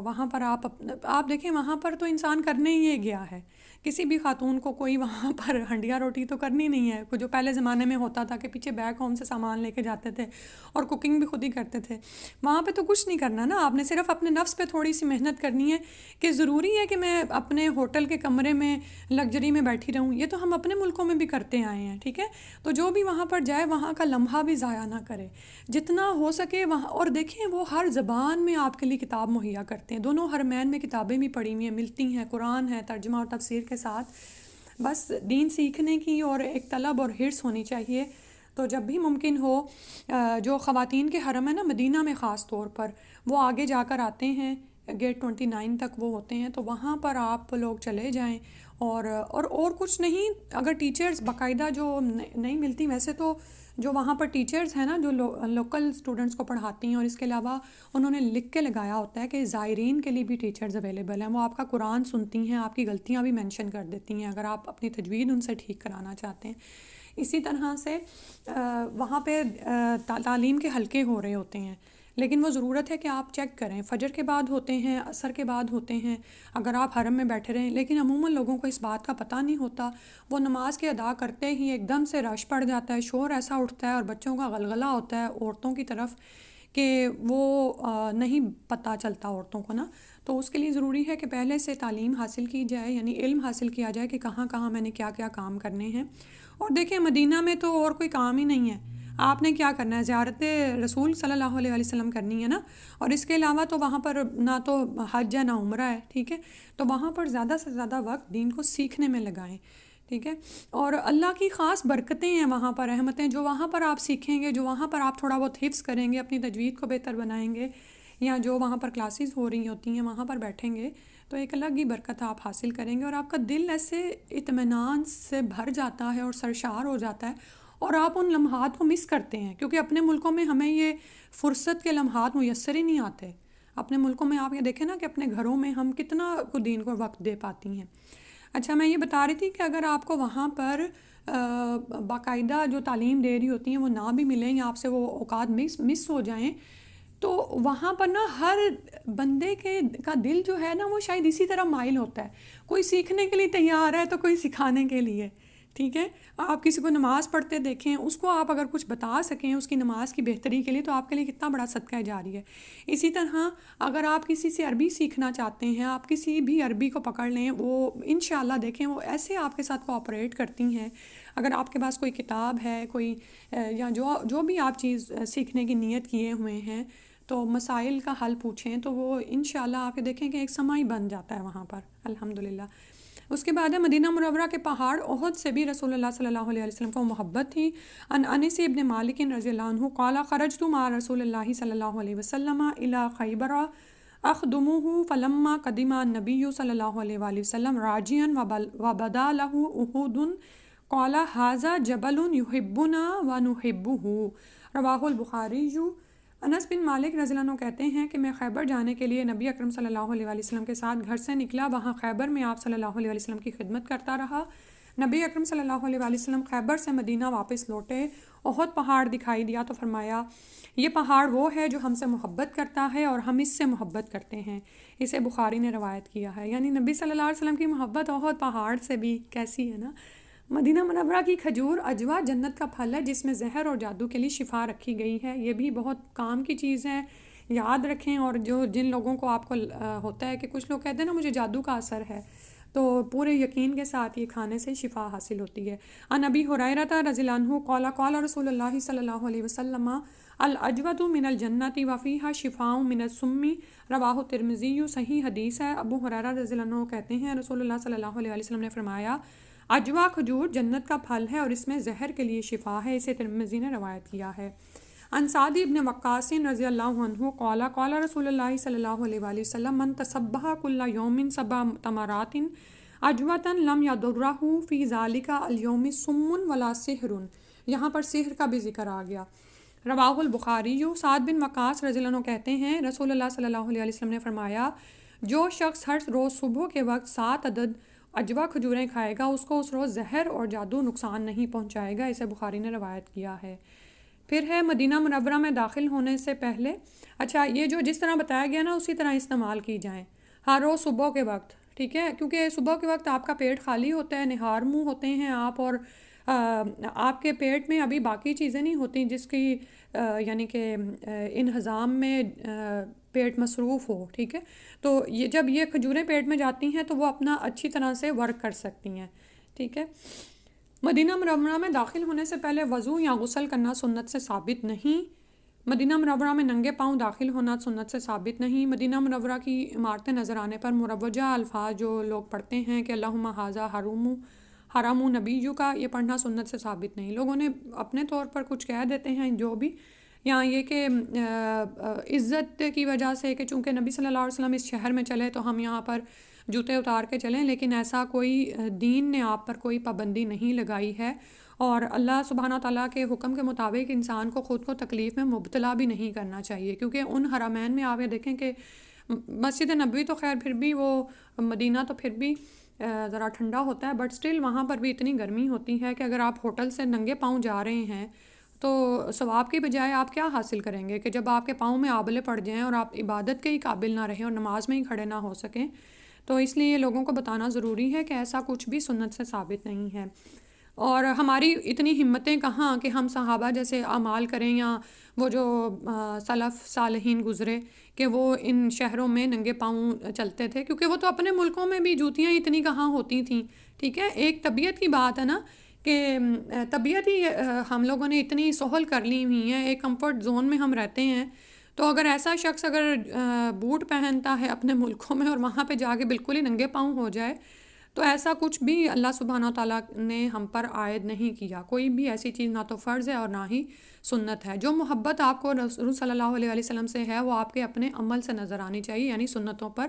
وہاں پر آپ دیکھیں، وہاں پر تو انسان کرنے ہی یہ گیا ہے، کسی بھی خاتون کو کوئی وہاں پر ہنڈیا روٹی تو کرنی نہیں ہے، جو پہلے زمانے میں ہوتا تھا کہ پیچھے بیک ہوم سے سامان لے کے جاتے تھے اور کوکنگ بھی خود ہی کرتے تھے۔ وہاں پہ تو کچھ نہیں کرنا نا، آپ نے صرف اپنے نفس پہ تھوڑی سی محنت کرنی ہے کہ ضروری ہے کہ میں اپنے ہوٹل کے کمرے میں لگژری میں بیٹھی رہوں، یہ تو ہم اپنے ملکوں میں بھی کرتے آئے ہیں، ٹھیک ہے۔ تو جو بھی وہاں پر جائے وہاں کا لمحہ بھی ضائع نہ کرے، جتنا ہو سکے وہاں۔ اور دیکھیں وہ ہر زبان میں آپ کے لیے کتاب مہیا کرتے ہیں، دونوں حرمین میں کتابیں بھی پڑھی ہوئی ہیں، ملتی ہیں، قرآن ہے ترجمہ اور تفسیر کے ساتھ۔ بس دین سیکھنے کی اور ایک طلب اور حرص ہونی چاہیے۔ تو جب بھی ممکن ہو، جو خواتین کے حرم ہے نا مدینہ میں خاص طور پر، وہ آگے جا کر آتے ہیں، گیٹ 29 تک وہ ہوتے ہیں، تو وہاں پر آپ لوگ چلے جائیں۔ اور کچھ نہیں، اگر ٹیچرز باقاعدہ جو نہیں ملتی، ویسے تو جو وہاں پر ٹیچرز ہیں نا جو لوکل اسٹوڈنٹس کو پڑھاتی ہیں، اور اس کے علاوہ انہوں نے لکھ کے لگایا ہوتا ہے کہ زائرین کے لیے بھی ٹیچرز اویلیبل ہیں، وہ آپ کا قرآن سنتی ہیں، آپ کی غلطیاں بھی مینشن کر دیتی ہیں اگر آپ اپنی تجوید ان سے ٹھیک کرانا چاہتے ہیں۔ اسی طرح سے وہاں پہ تعلیم کے حلقے ہو رہے ہوتے ہیں، لیکن وہ ضرورت ہے کہ آپ چیک کریں، فجر کے بعد ہوتے ہیں، عصر کے بعد ہوتے ہیں، اگر آپ حرم میں بیٹھے رہیں۔ لیکن عموماً لوگوں کو اس بات کا پتہ نہیں ہوتا، وہ نماز کے ادا کرتے ہی ایک دم سے رش پڑ جاتا ہے، شور ایسا اٹھتا ہے اور بچوں کا غلغلہ ہوتا ہے عورتوں کی طرف کہ وہ نہیں پتہ چلتا عورتوں کو نا۔ تو اس کے لیے ضروری ہے کہ پہلے سے تعلیم حاصل کی جائے، یعنی علم حاصل کیا جائے کہ کہاں کہاں میں نے کیا کیا کام کرنے ہیں۔ اور دیکھیں مدینہ میں تو اور کوئی کام ہی نہیں ہے، آپ نے کیا کرنا ہے، زیارت رسول صلی اللہ علیہ وسلم کرنی ہے نا۔ اور اس کے علاوہ تو وہاں پر نہ تو حج ہے نہ عمرہ ہے، ٹھیک ہے۔ تو وہاں پر زیادہ سے زیادہ وقت دین کو سیکھنے میں لگائیں، ٹھیک ہے۔ اور اللہ کی خاص برکتیں ہیں وہاں پر، رحمتیں جو وہاں پر آپ سیکھیں گے، جو وہاں پر آپ تھوڑا بہت حفظ کریں گے، اپنی تجوید کو بہتر بنائیں گے، یا جو وہاں پر کلاسز ہو رہی ہوتی ہیں وہاں پر بیٹھیں گے، تو ایک الگ ہی برکت آپ حاصل کریں گے، اور آپ کا دل ایسے اطمینان سے بھر جاتا ہے اور سرشار ہو جاتا ہے، اور آپ ان لمحات کو مس کرتے ہیں، کیونکہ اپنے ملکوں میں ہمیں یہ فرصت کے لمحات میسر ہی نہیں آتے۔ اپنے ملکوں میں آپ یہ دیکھیں نا کہ اپنے گھروں میں ہم کتنا دین کو وقت دے پاتی ہیں۔ اچھا، میں یہ بتا رہی تھی کہ اگر آپ کو وہاں پر باقاعدہ جو تعلیم دے رہی ہوتی ہیں وہ نہ بھی ملیں، یا آپ سے وہ اوقات مس ہو جائیں، تو وہاں پر نا ہر بندے کا دل جو ہے نا وہ شاید اسی طرح مائل ہوتا ہے، کوئی سیکھنے کے لیے تیار ہے تو کوئی سکھانے کے لیے، ٹھیک ہے۔ آپ کسی کو نماز پڑھتے دیکھیں، اس کو آپ اگر کچھ بتا سکیں اس کی نماز کی بہتری کے لیے، تو آپ کے لیے کتنا بڑا صدقہ جاری ہے۔ اسی طرح اگر آپ کسی سے عربی سیکھنا چاہتے ہیں، آپ کسی بھی عربی کو پکڑ لیں، وہ انشاءاللہ دیکھیں وہ ایسے آپ کے ساتھ کوآپریٹ کرتی ہیں۔ اگر آپ کے پاس کوئی کتاب ہے، کوئی یا جو بھی آپ چیز سیکھنے کی نیت کیے ہوئے ہیں، تو مسائل کا حل پوچھیں، تو وہ انشاءاللہ آپ دیکھیں کہ ایک سماں ہی بن جاتا ہے وہاں پر، الحمدللہ۔ اس کے بعد ہے مدینہ منورہ کے پہاڑ احد سے بھی رسول اللہ صلی اللہ علیہ وسلم کو محبت تھی۔ انس ابن مالک رضی اللہ عنہ قال خرجت مع رسول اللہ صلی اللہ علیہ وسلم الى خیبر اخدمه فلما قدم النبی صلی اللہ علیہ وآلہ وسلم راجیا وبدا له احد قال هذا جبل يحبنا ونحبه، رواہ البخاری۔ انس بن مالک رضی اللہ عنہ کہتے ہیں کہ میں خیبر جانے کے لیے نبی اکرم صلی اللہ علیہ وآلہ وسلم کے ساتھ گھر سے نکلا، وہاں خیبر میں آپ صلی اللہ علیہ وسلم کی خدمت کرتا رہا۔ نبی اکرم صلی اللہ علیہ وآلہ وسلم خیبر سے مدینہ واپس لوٹے احد پہاڑ دکھائی دیا تو فرمایا یہ پہاڑ وہ ہے جو ہم سے محبت کرتا ہے اور ہم اس سے محبت کرتے ہیں. اسے بخاری نے روایت کیا ہے. یعنی نبی صلی اللہ علیہ وسلم کی محبت احد پہاڑ سے بھی کیسی ہے نا. مدینہ منورہ کی کھجور اجوا جنت کا پھل ہے جس میں زہر اور جادو کے لیے شفا رکھی گئی ہے. یہ بھی بہت کام کی چیز ہے, یاد رکھیں. اور جن لوگوں کو آپ کو ہوتا ہے کہ کچھ لوگ کہتے ہیں نا مجھے جادو کا اثر ہے, تو پورے یقین کے ساتھ یہ کھانے سے شفا حاصل ہوتی ہے. عن ابی ہریرہ رضی اللہ عنہ قال قال رسول اللہ صلی اللہ علیہ وسلم العجوۃ من الجنۃ وفیہا شفاء من السم رواہ ترمذی. صحیح حدیث ہے. ابو ہریرہ رضی اللہ عنہ کہتے ہیں رسول اللہ صلی اللہ علیہ وسلم نے فرمایا اجوا کھجور جنت کا پھل ہے اور اس میں زہر کے لیے شفا ہے. اسے ترمذی نے روایت کیا ہے. عن سعد بن وقاص رضی اللہ عنہ قال قال رسول اللہ صلی اللہ علیہ وآلہ وسلم من تصبح کل یوم 7 تمرات اجوۃ لم یضرہ فی ذلک اليوم سم ولا سحر. یہاں پر سحر کا بھی ذکر آ گیا. رواہ البخاری. سعد بن وقاص رضی اللہ عنہ کہتے ہیں رسول اللہ صلی اللہ علیہ وسلم نے فرمایا جو شخص ہر روز صبح کے وقت 7 عدد اجوا کھجوریں کھائے گا اس کو اس روز زہر اور جادو نقصان نہیں پہنچائے گا. اسے بخاری نے روایت کیا ہے. پھر ہے مدینہ منورہ میں داخل ہونے سے پہلے, اچھا یہ جو جس طرح بتایا گیا نا اسی طرح استعمال کی جائیں ہر روز صبح کے وقت, ٹھیک ہے, کیونکہ صبح کے وقت آپ کا پیٹ خالی ہوتا ہے, نہار منہ ہوتے ہیں آپ, اور آپ کے پیٹ میں ابھی باقی چیزیں نہیں ہوتی جس کی یعنی کہ انہضام میں پیٹ مصروف ہو, ٹھیک ہے. تو یہ جب یہ کھجوریں پیٹ میں جاتی ہیں تو وہ اپنا اچھی طرح سے ورک کر سکتی ہیں, ٹھیک ہے. مدینہ منورہ میں داخل ہونے سے پہلے وضو یا غسل کرنا سنت سے ثابت نہیں. مدینہ منورہ میں ننگے پاؤں داخل ہونا سنت سے ثابت نہیں. مدینہ منورہ کی عمارتیں نظر آنے پر مروجہ الفاظ جو لوگ پڑھتے ہیں کہ اللہم ھذا حرم نبیو کا, یہ پڑھنا سنت سے ثابت نہیں. لوگوں نے اپنے طور پر کچھ کہہ دیتے ہیں جو بھی, یا یہ کہ عزت کی وجہ سے کہ چونکہ نبی صلی اللہ علیہ وسلم اس شہر میں چلے تو ہم یہاں پر جوتے اتار کے چلیں, لیکن ایسا کوئی دین نے آپ پر کوئی پابندی نہیں لگائی ہے. اور اللہ سبحانہ تعالیٰ کے حکم کے مطابق انسان کو خود کو تکلیف میں مبتلا بھی نہیں کرنا چاہیے, کیونکہ ان حرمین میں آپ یہ دیکھیں کہ مسجد نبوی تو خیر پھر بھی, وہ مدینہ تو پھر بھی ذرا ٹھنڈا ہوتا ہے, بٹ سٹل وہاں پر بھی اتنی گرمی ہوتی ہے کہ اگر آپ ہوٹل سے ننگے پاؤں جا رہے ہیں تو ثواب کی بجائے آپ کیا حاصل کریں گے کہ جب آپ کے پاؤں میں آبلے پڑ جائیں اور آپ عبادت کے ہی قابل نہ رہیں اور نماز میں ہی کھڑے نہ ہو سکیں. تو اس لیے یہ لوگوں کو بتانا ضروری ہے کہ ایسا کچھ بھی سنت سے ثابت نہیں ہے. اور ہماری اتنی ہمتیں کہاں کہ ہم صحابہ جیسے اعمال کریں, یا وہ جو سلف صالحین گزرے کہ وہ ان شہروں میں ننگے پاؤں چلتے تھے, کیونکہ وہ تو اپنے ملکوں میں بھی جوتیاں اتنی کہاں ہوتی تھیں, ٹھیک ہے. ایک طبیعت کی بات ہے نا کہ طبیعت ہی ہم لوگوں نے اتنی سہل کر لی ہوئی ہیں, ایک کمفرٹ زون میں ہم رہتے ہیں. تو اگر ایسا شخص اگر بوٹ پہنتا ہے اپنے ملکوں میں اور وہاں پہ جا کے بالکل ہی ننگے پاؤں ہو جائے, تو ایسا کچھ بھی اللہ سبحانہ تعالیٰ نے ہم پر عائد نہیں کیا. کوئی بھی ایسی چیز نہ تو فرض ہے اور نہ ہی سنت ہے. جو محبت آپ کو رسول صلی اللہ علیہ وسلم سے ہے وہ آپ کے اپنے عمل سے نظر آنی چاہیے, یعنی سنتوں پر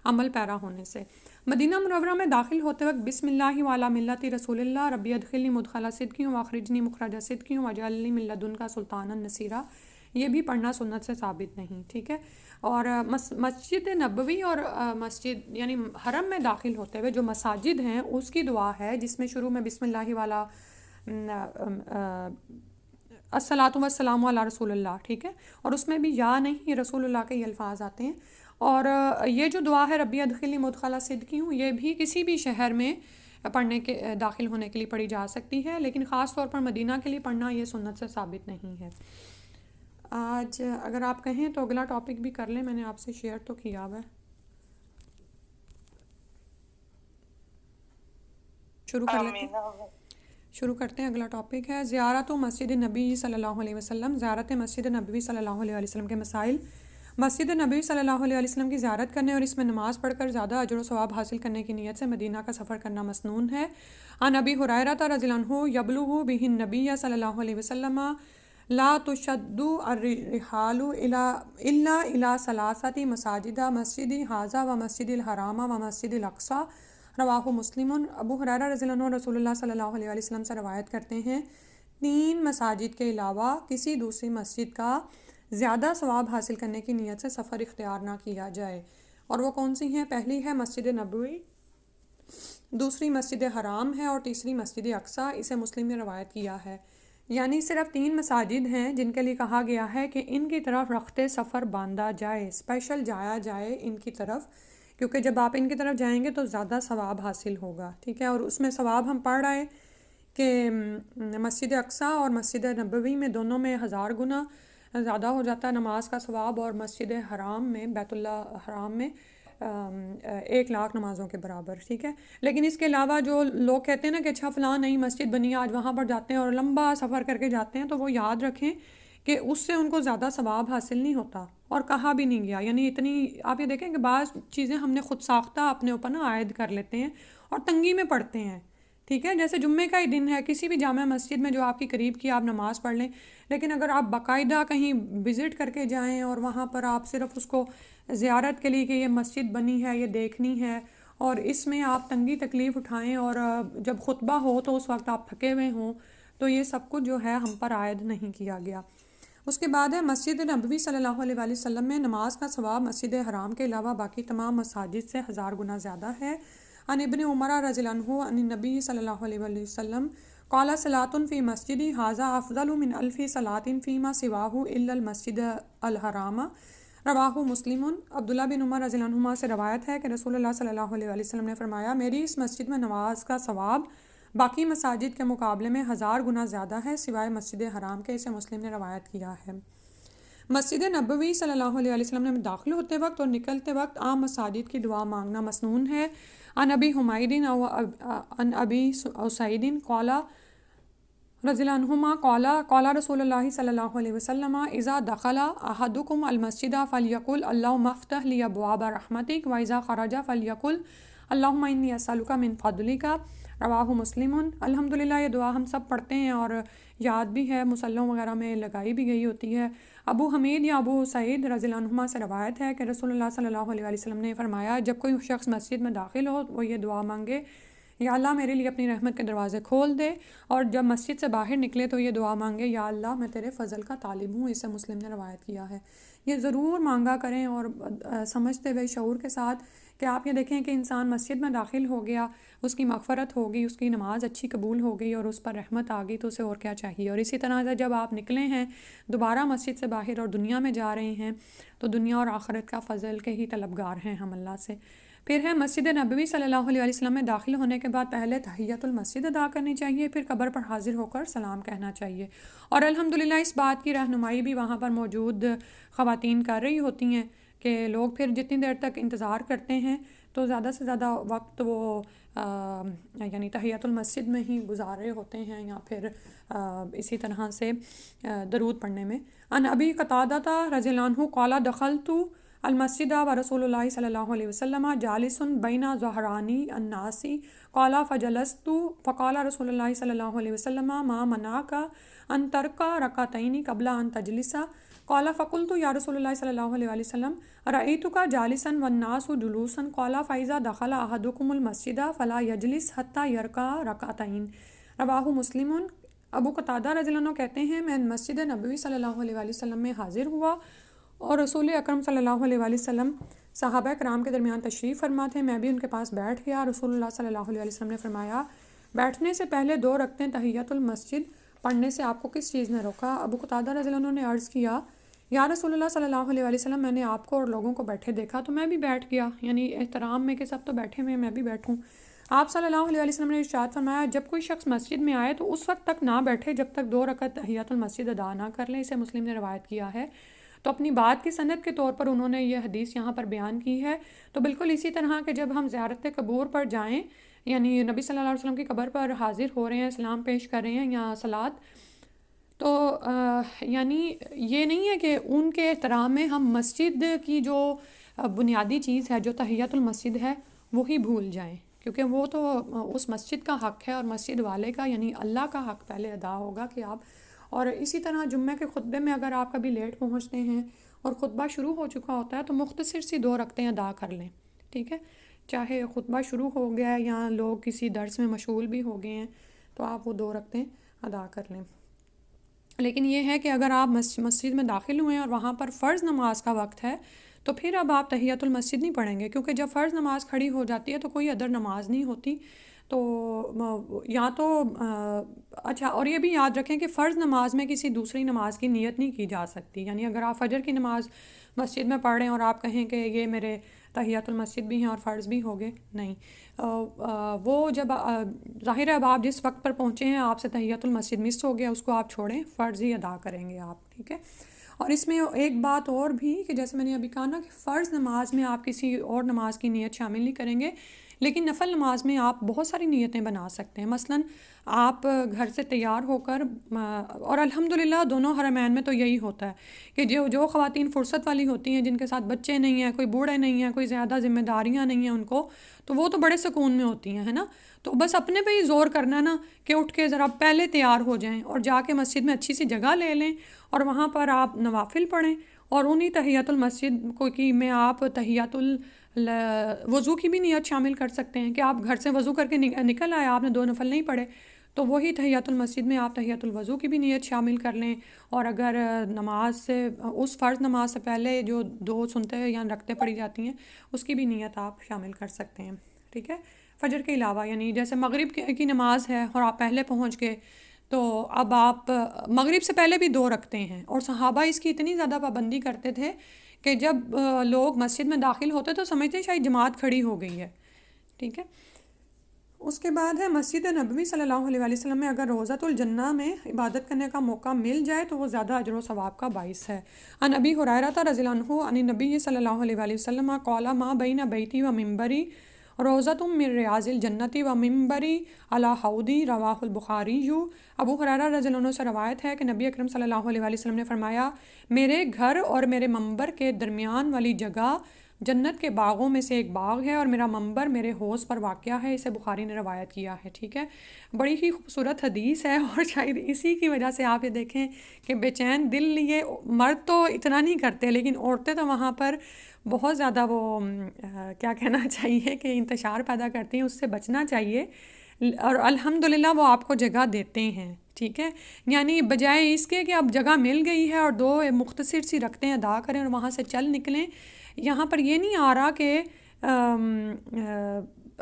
عمل پیرا ہونے سے. مدینہ منورہ میں داخل ہوتے وقت بسم اللہ وعلی ملت رسول اللہ ربی ادخلنی مدخل صدق واخرجنی مخرج صدق واجعلنی من لدنک سلطانا نصیرا, یہ بھی پڑھنا سنت سے ثابت نہیں, ٹھیک ہے. اور مسجد نبوی اور مسجد یعنی حرم میں داخل ہوتے ہوئے جو مساجد ہیں اس کی دعا ہے جس میں شروع میں بسم اللہ والا الصلاۃ والسلام علی رسول اللہ, ٹھیک ہے, اور اس میں بھی یا نہیں رسول اللہ کے یہ الفاظ آتے ہیں. اور یہ جو دعا ہے ربی ادخلنی مدخل صدق, یہ بھی کسی بھی شہر میں پڑھنے کے داخل ہونے کے لیے پڑھی جا سکتی ہے, لیکن خاص طور پر مدینہ کے لیے پڑھنا یہ سنت سے ثابت نہیں ہے. آج اگر آپ کہیں تو اگلا ٹاپک بھی کر لیں, میں نے آپ سے شیئر تو کیا ہوا ہے. شروع کرتے ہیں. اگلا ٹاپک ہے زیارت و مسجد نبی صلی اللہ علیہ وسلم, زیارت مسجد نبوی صلی اللہ علیہ وسلم کے مسائل. مسجد نبوی صلی اللہ علیہ وسلم کی زیارت کرنے اور اس میں نماز پڑھ کر زیادہ اجر و ثواب حاصل کرنے کی نیت سے مدینہ کا سفر کرنا مسنون ہے. عن ابی ہریرہ رضی اللہ عنہ یبلغ بہ النبی صلی اللہ علیہ وسلم لا تشد الرحال الا الى ثلاثۃ مساجد مسجد ھذا و مسجد الحرام و مسجد الاقصی رواہ مسلم. ابو ہریرہ رضی اللہ عنہ رسول اللہ صلی اللہ علیہ وسلم سے روایت کرتے ہیں 3 مساجد کے علاوہ کسی دوسری مسجد کا زیادہ ثواب حاصل کرنے کی نیت سے سفر اختیار نہ کیا جائے. اور وہ کون سی ہیں؟ پہلی ہے مسجد نبوی, دوسری مسجد حرام ہے, اور تیسری مسجد اقصی. اسے مسلم نے روایت کیا ہے. یعنی صرف 3 مساجد ہیں جن کے لیے کہا گیا ہے کہ ان کی طرف رخت سفر باندھا جائے، اسپیشل جایا جائے ان کی طرف، کیونکہ جب آپ ان کی طرف جائیں گے تو زیادہ ثواب حاصل ہوگا، ٹھیک ہے۔ اور اس میں ثواب ہم پڑھ رہے کہ مسجد اقصیٰ اور مسجد نبوی میں دونوں میں 1000 گنا زیادہ ہو جاتا ہے نماز کا ثواب، اور مسجد حرام میں، بیت اللہ حرام میں 1,00,000 نمازوں کے برابر، ٹھیک ہے۔ لیکن اس کے علاوہ جو لوگ کہتے ہیں نا کہ اچھا فلاں نئی مسجد بنی آج وہاں پر جاتے ہیں اور لمبا سفر کر کے جاتے ہیں، تو وہ یاد رکھیں کہ اس سے ان کو زیادہ ثواب حاصل نہیں ہوتا اور کہا بھی نہیں گیا۔ یعنی اتنی آپ یہ دیکھیں کہ بعض چیزیں ہم نے خود ساختہ اپنے اوپر نا عائد کر لیتے ہیں اور تنگی میں پڑھتے ہیں، ٹھیک ہے۔ جیسے جمعے کا ہی دن ہے، کسی بھی جامع مسجد میں جو آپ کی قریب کی آپ نماز پڑھ لیں، لیکن اگر آپ باقاعدہ کہیں وزٹ کر کے جائیں اور وہاں پر آپ صرف اس کو زیارت کے لیے کہ یہ مسجد بنی ہے، یہ دیکھنی ہے، اور اس میں آپ تنگی تکلیف اٹھائیں اور جب خطبہ ہو تو اس وقت آپ تھکے ہوئے ہوں، تو یہ سب کچھ جو ہے ہم پر عائد نہیں کیا گیا۔ اس کے بعد ہے مسجد نبوی صلی اللہ علیہ وآلہ وسلم میں نماز کا ثواب مسجد حرام کے علاوہ باقی تمام مساجد سے 1000 گنا زیادہ ہے۔ عن ابن عمر رضی اللہ عنہ عن النبی صلی اللہ علیہ وآلہ وسلم قال صلاۃ فی مسجدی ھذا افضل من 1000 صلاۃ فیما سواہ الا المسجد الحرام، رواہ مسلم۔ عبداللہ بن عمر رضی اللہ عنہما سے روایت ہے کہ رسول اللہ صلی اللہ علیہ وآلہ وسلم نے فرمایا، میری اس مسجد میں نماز کا ثواب باقی مساجد کے مقابلے میں 1000 گنا زیادہ ہے سوائے مسجد حرام کے، اسے مسلم نے روایت کیا ہے۔ مسجد نبوی صلی اللہ علیہ وسلم میں داخل ہوتے وقت اور نکلتے وقت عام مساجد کی دعا مانگنا مسنون ہے۔ عن ابی حمید عن ابی سعید قال رضی اللہ عنہما قال رسول اللہ صلی اللہ علیہ وسلم اذا دخل احدکم المسجد فلیقل اللہم افتح لی ابواب رحمتک واذا خرج فلیقل اللہم انی اسألک من فضلک، رواہ مسلم۔ الحمدللہ یہ دعا ہم سب پڑھتے ہیں اور یاد بھی ہے، مصلوں وغیرہ میں لگائی بھی گئی ہوتی ہے۔ ابو حمید یا ابو سعید رضی اللہ عنہما سے روایت ہے کہ رسول اللہ صلی اللہ علیہ وسلم نے فرمایا، جب کوئی شخص مسجد میں داخل ہو وہ یہ دعا مانگے، یا اللہ میرے لیے اپنی رحمت کے دروازے کھول دے، اور جب مسجد سے باہر نکلے تو یہ دعا مانگے، یا اللہ میں تیرے فضل کا طالب ہوں، اسے مسلم نے روایت کیا ہے۔ یہ ضرور مانگا کریں اور سمجھتے ہوئے شعور کے ساتھ کہ آپ یہ دیکھیں کہ انسان مسجد میں داخل ہو گیا، اس کی مغفرت ہو گئی، اس کی نماز اچھی قبول ہو گئی اور اس پر رحمت آ گئی، تو اسے اور کیا چاہیے۔ اور اسی طرح سے جب آپ نکلے ہیں دوبارہ مسجد سے باہر اور دنیا میں جا رہے ہیں، تو دنیا اور آخرت کا فضل کے ہی طلبگار ہیں ہم اللہ سے۔ پھر ہے مسجد نبوی صلی اللہ علیہ وسلم میں داخل ہونے کے بعد پہلے تحیۃ المسجد ادا کرنی چاہیے، پھر قبر پر حاضر ہو کر سلام کہنا چاہیے۔ اور الحمدللہ اس بات کی رہنمائی بھی وہاں پر موجود خواتین کر رہی ہوتی ہیں کہ لوگ پھر جتنی دیر تک انتظار کرتے ہیں تو زیادہ سے زیادہ وقت وہ یعنی تحیۃ المسجد میں ہی گزار رہے ہوتے ہیں، یا پھر اسی طرح سے درود پڑھنے میں۔ عن ابی قتادہ رضی اللہ عنہ قال دخلت المسجد ورسول اللہ صلی اللہ علیہ وسلم جالس بین ظہرانی الناس قال فجلست فقال رسول اللہ صلی اللہ علیہ وسلم ما منعک ان ترک رکعتین قبل ان تجلس قال فقلت یا رسول اللہ صلی اللہ علیہ وسلم رأیتک جالسا والناس جلوسا قال فاذا دخل احدکم المسجد فلا یجلس حتی یرکع رکعتین، رواہ مسلم۔ ابو قتادہ رضی اللہ عنہ کہتے ہیں میں مسجد نبوی صلی اللہ علیہ وسلم میں حاضر ہوا اور رسول اکرم صلی اللہ علیہ وسلم صحابہ کرام کے درمیان تشریف فرما تھے، میں بھی ان کے پاس بیٹھ گیا۔ رسول اللہ صلی اللہ علیہ وسلم نے فرمایا، بیٹھنے سے پہلے 2 رکعتیں تحیۃ المسجد پڑھنے سے آپ کو کس چیز نے روکا؟ ابو قتادہ رضی اللہ عنہ نے عرض کیا، یا رسول اللہ صلی اللہ علیہ وسلم میں نے آپ کو اور لوگوں کو بیٹھے دیکھا تو میں بھی بیٹھ گیا، یعنی احترام میں کہ سب تو بیٹھے ہوئے میں بھی بیٹھوں۔ آپ صلی اللہ علیہ وسلم نے ارشاد فرمایا، جب کوئی شخص مسجد میں آئے تو اس وقت تک نہ بیٹھے جب تک 2 رکعت تحیۃ المسجد ادا نہ کر لے، اسے مسلم نے روایت کیا ہے۔ تو اپنی بات کی سند کے طور پر انہوں نے یہ حدیث یہاں پر بیان کی ہے۔ تو بالکل اسی طرح کہ جب ہم زیارت قبور پر جائیں، یعنی نبی صلی اللہ علیہ وسلم کی قبر پر حاضر ہو رہے ہیں، سلام پیش کر رہے ہیں یا صلات، تو یعنی یہ نہیں ہے کہ ان کے احترام میں ہم مسجد کی جو بنیادی چیز ہے جو تحیۃ المسجد ہے وہی بھول جائیں، کیونکہ وہ تو اس مسجد کا حق ہے اور مسجد والے کا یعنی اللہ کا حق پہلے ادا ہوگا کہ آپ۔ اور اسی طرح جمعہ کے خطبے میں اگر آپ کبھی لیٹ پہنچتے ہیں اور خطبہ شروع ہو چکا ہوتا ہے تو مختصر سی 2 رکعتیں ادا کر لیں، ٹھیک ہے، چاہے خطبہ شروع ہو گیا ہے یا لوگ کسی درس میں مشغول بھی ہو گئے ہیں تو آپ وہ 2 رکعتیں ادا کر لیں۔ لیکن یہ ہے کہ اگر آپ مسجد میں داخل ہوئے ہیں اور وہاں پر فرض نماز کا وقت ہے تو پھر اب آپ تحیۃ المسجد نہیں پڑھیں گے، کیونکہ جب فرض نماز کھڑی ہو جاتی ہے تو کوئی ادر نماز نہیں ہوتی، تو یا تو اچھا، اور یہ بھی یاد رکھیں کہ فرض نماز میں کسی دوسری نماز کی نیت نہیں کی جا سکتی. یعنی اگر آپ فجر کی نماز مسجد میں پڑھ رہے ہیں اور آپ کہیں کہ یہ میرے تحیۃ المسجد بھی ہیں اور فرض بھی ہو گئے، نہیں. وہ جب ظاہر ہے اب آپ جس وقت پر پہنچے ہیں آپ سے تحیۃ المسجد مس ہو گیا، اس کو آپ چھوڑیں، فرض ہی ادا کریں گے آپ. ٹھیک ہے. اور اس میں ایک بات اور بھی کہ جیسے میں نے ابھی کہا نا کہ فرض نماز میں آپ کسی اور نماز کی نیت شامل نہیں کریں گے، لیکن نفل نماز میں آپ بہت ساری نیتیں بنا سکتے ہیں. مثلاً آپ گھر سے تیار ہو کر، اور الحمدللہ دونوں حرمین میں تو یہی ہوتا ہے کہ جو خواتین فرصت والی ہوتی ہیں، جن کے ساتھ بچے نہیں ہیں، کوئی بوڑھے نہیں ہیں، کوئی زیادہ ذمہ داریاں نہیں ہیں ان کو، تو وہ تو بڑے سکون میں ہوتی ہیں، ہے نا. تو بس اپنے پہ ہی زور کرنا ہے نا کہ اٹھ کے ذرا پہلے تیار ہو جائیں اور جا کے مسجد میں اچھی سی جگہ لے لیں اور وہاں پر آپ نوافل پڑھیں. اور انہی تحیۃ المسجد کو کی میں آپ تحیۃ وضو کی بھی نیت شامل کر سکتے ہیں کہ آپ گھر سے وضو کر کے نکل آئے، آپ نے 2 نفل نہیں پڑھے، تو وہی تحیۃ المسجد میں آپ تحیۃ الوضو کی بھی نیت شامل کر لیں. اور اگر نماز سے اس فرض نماز سے پہلے جو 2 سنتے یا رکعتیں پڑھی جاتی ہیں اس کی بھی نیت آپ شامل کر سکتے ہیں. ٹھیک ہے. فجر کے علاوہ یعنی جیسے مغرب کی نماز ہے اور آپ پہلے پہنچ گئے، تو اب آپ مغرب سے پہلے بھی 2 رکھتے ہیں. اور صحابہ اس کی اتنی زیادہ پابندی کرتے تھے کہ جب لوگ مسجد میں داخل ہوتے تو سمجھتے شاید جماعت کھڑی ہو گئی ہے. ٹھیک ہے. اس کے بعد ہے مسجد نبوی صلی اللہ علیہ وآلہ وسلم میں اگر روضۃ الجنہ میں عبادت کرنے کا موقع مل جائے تو وہ زیادہ اجر و ثواب کا باعث ہے. عن ابی ہریرہ رضی اللہ عنہ عن النبی صلی اللہ علیہ وآلہ وسلم قال ما بین بیتی و منبری روضۃ من ریاض الجنۃ و منبری علی حوضی رواہ البخاری. ابو ہریرہ رضی اللہ عنہ سے روایت ہے کہ نبی اکرم صلی اللہ علیہ وآلہ وسلم نے فرمایا، میرے گھر اور میرے منبر کے درمیان والی جگہ جنت کے باغوں میں سے ایک باغ ہے اور میرا منبر میرے حوض پر واقع ہے. اسے بخاری نے روایت کیا ہے. ٹھیک ہے. بڑی ہی خوبصورت حدیث ہے اور شاید اسی کی وجہ سے آپ یہ دیکھیں کہ بے چین دل لیے مرد تو اتنا نہیں کرتے، لیکن عورتیں تو وہاں پر بہت زیادہ وہ کیا کہنا چاہیے کہ انتشار پیدا کرتی ہیں، اس سے بچنا چاہیے. اور الحمدللہ وہ آپ کو جگہ دیتے ہیں. ٹھیک ہے. یعنی بجائے اس کے کہ اب جگہ مل گئی ہے اور 2 مختصر سی رکعتیں ادا کریں اور وہاں سے چل نکلیں، یہاں پر یہ نہیں آ رہا کہ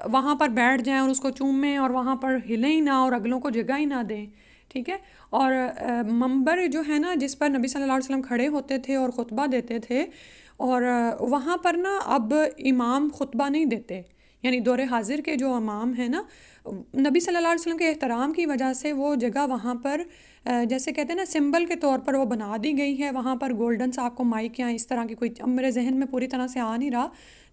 وہاں پر بیٹھ جائیں اور اس کو چومیں اور وہاں پر ہلیں ہی نہ اور اگلوں کو جگہ ہی نہ دیں. ٹھیک ہے. اور منبر جو ہے نا جس پر نبی صلی اللہ علیہ وسلم کھڑے ہوتے تھے اور خطبہ دیتے تھے، اور وہاں پر نا اب امام خطبہ نہیں دیتے. یعنی دور حاضر کے جو امام ہیں نا، نبی صلی اللہ علیہ وسلم کے احترام کی وجہ سے وہ جگہ وہاں پر جیسے کہتے ہیں نا سمبل کے طور پر وہ بنا دی گئی ہے. وہاں پر گولڈن سا آپ کو مائک یا اس طرح کی کوئی، اب میرے ذہن میں پوری طرح سے آ نہیں رہا،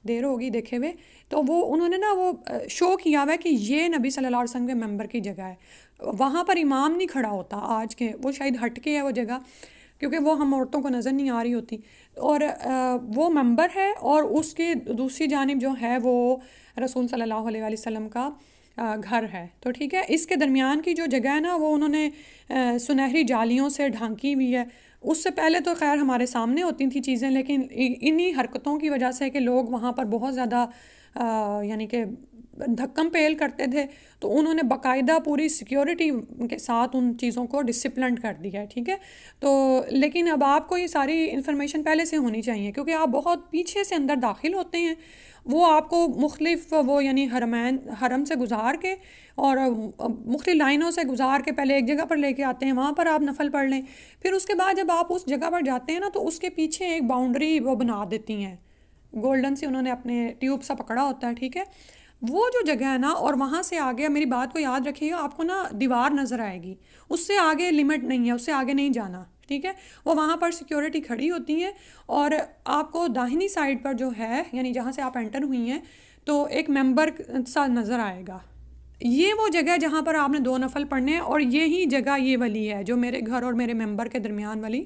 دیر ہوگی دیکھے ہوئے، تو وہ انہوں نے نا وہ شو کیا ہوا ہے کہ یہ نبی صلی اللہ علیہ وسلم کے ممبر کی جگہ ہے. وہاں پر امام نہیں کھڑا ہوتا آج کے، وہ شاید ہٹ کے ہے وہ جگہ، کیونکہ وہ ہم عورتوں کو نظر نہیں آ رہی ہوتی. اور وہ ممبر ہے اور اس کی دوسری جانب جو ہے وہ رسول صلی اللہ علیہ وآلہ وسلم کا گھر ہے. تو ٹھیک ہے. اس کے درمیان کی جو جگہ ہے نا وہ انہوں نے سنہری جالیوں سے ڈھانکی ہوئی ہے. اس سے پہلے تو خیر ہمارے سامنے ہوتی تھیں چیزیں، لیکن انہی حرکتوں کی وجہ سے کہ لوگ وہاں پر بہت زیادہ یعنی کہ دھکم پیل کرتے تھے، تو انہوں نے باقاعدہ پوری سیکیورٹی کے ساتھ ان چیزوں کو ڈسپلنڈ کر دیا ہے. ٹھیک ہے. تو لیکن اب آپ کو یہ ساری انفارمیشن پہلے سے ہونی چاہیے، کیونکہ آپ بہت پیچھے سے اندر داخل ہوتے ہیں. وہ آپ کو مختلف وہ یعنی حرم سے گزار کے اور مختلف لائنوں سے گزار کے پہلے ایک جگہ پر لے کے آتے ہیں، وہاں پر آپ نفل پڑھ لیں. پھر اس کے بعد جب آپ اس جگہ پر جاتے ہیں نا تو اس کے پیچھے ایک باؤنڈری وہ بنا دیتی ہیں گولڈن سے، انہوں نے اپنے ٹیوب سا پکڑا ہوتا ہے. ٹھیک ہے. وہ جو جگہ ہے نا، اور وہاں سے آگے میری بات کو یاد رکھیے گا، آپ کو نا دیوار نظر آئے گی، اس سے آگے لمٹ نہیں ہے، اس سے آگے نہیں جانا. ٹھیک ہے. وہ وہاں پر سیکیورٹی کھڑی ہوتی ہے اور آپ کو داہنی سائڈ پر جو ہے یعنی جہاں سے آپ انٹر ہوئی ہیں تو ایک ممبر سا نظر آئے گا. یہ وہ جگہ جہاں پر آپ نے 2 نفل پڑھنے ہیں، اور یہی جگہ یہ والی ہے جو میرے گھر اور میرے ممبر کے درمیان والی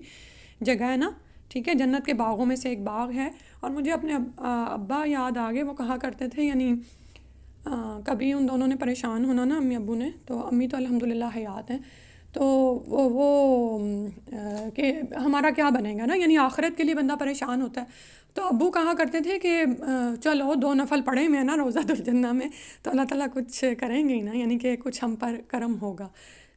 جگہ ہے نا. ٹھیک ہے. جنت کے باغوں میں سے ایک باغ ہے. اور مجھے اپنے ابا یاد آ گئے، وہ کہا کرتے تھے یعنی کبھی ان دونوں نے پریشان ہونا نا، امی ابو نے، تو امی تو الحمدللہ حیات ہیں، تو وہ کہ ہمارا کیا بنے گا نا، یعنی آخرت کے لیے بندہ پریشان ہوتا ہے. تو ابو کہا کرتے تھے کہ چلو 2 نفل پڑھیں میں نا روضۃ الجنہ میں تو اللہ تعالیٰ کچھ کریں گے ہی نا، یعنی کہ کچھ ہم پر کرم ہوگا.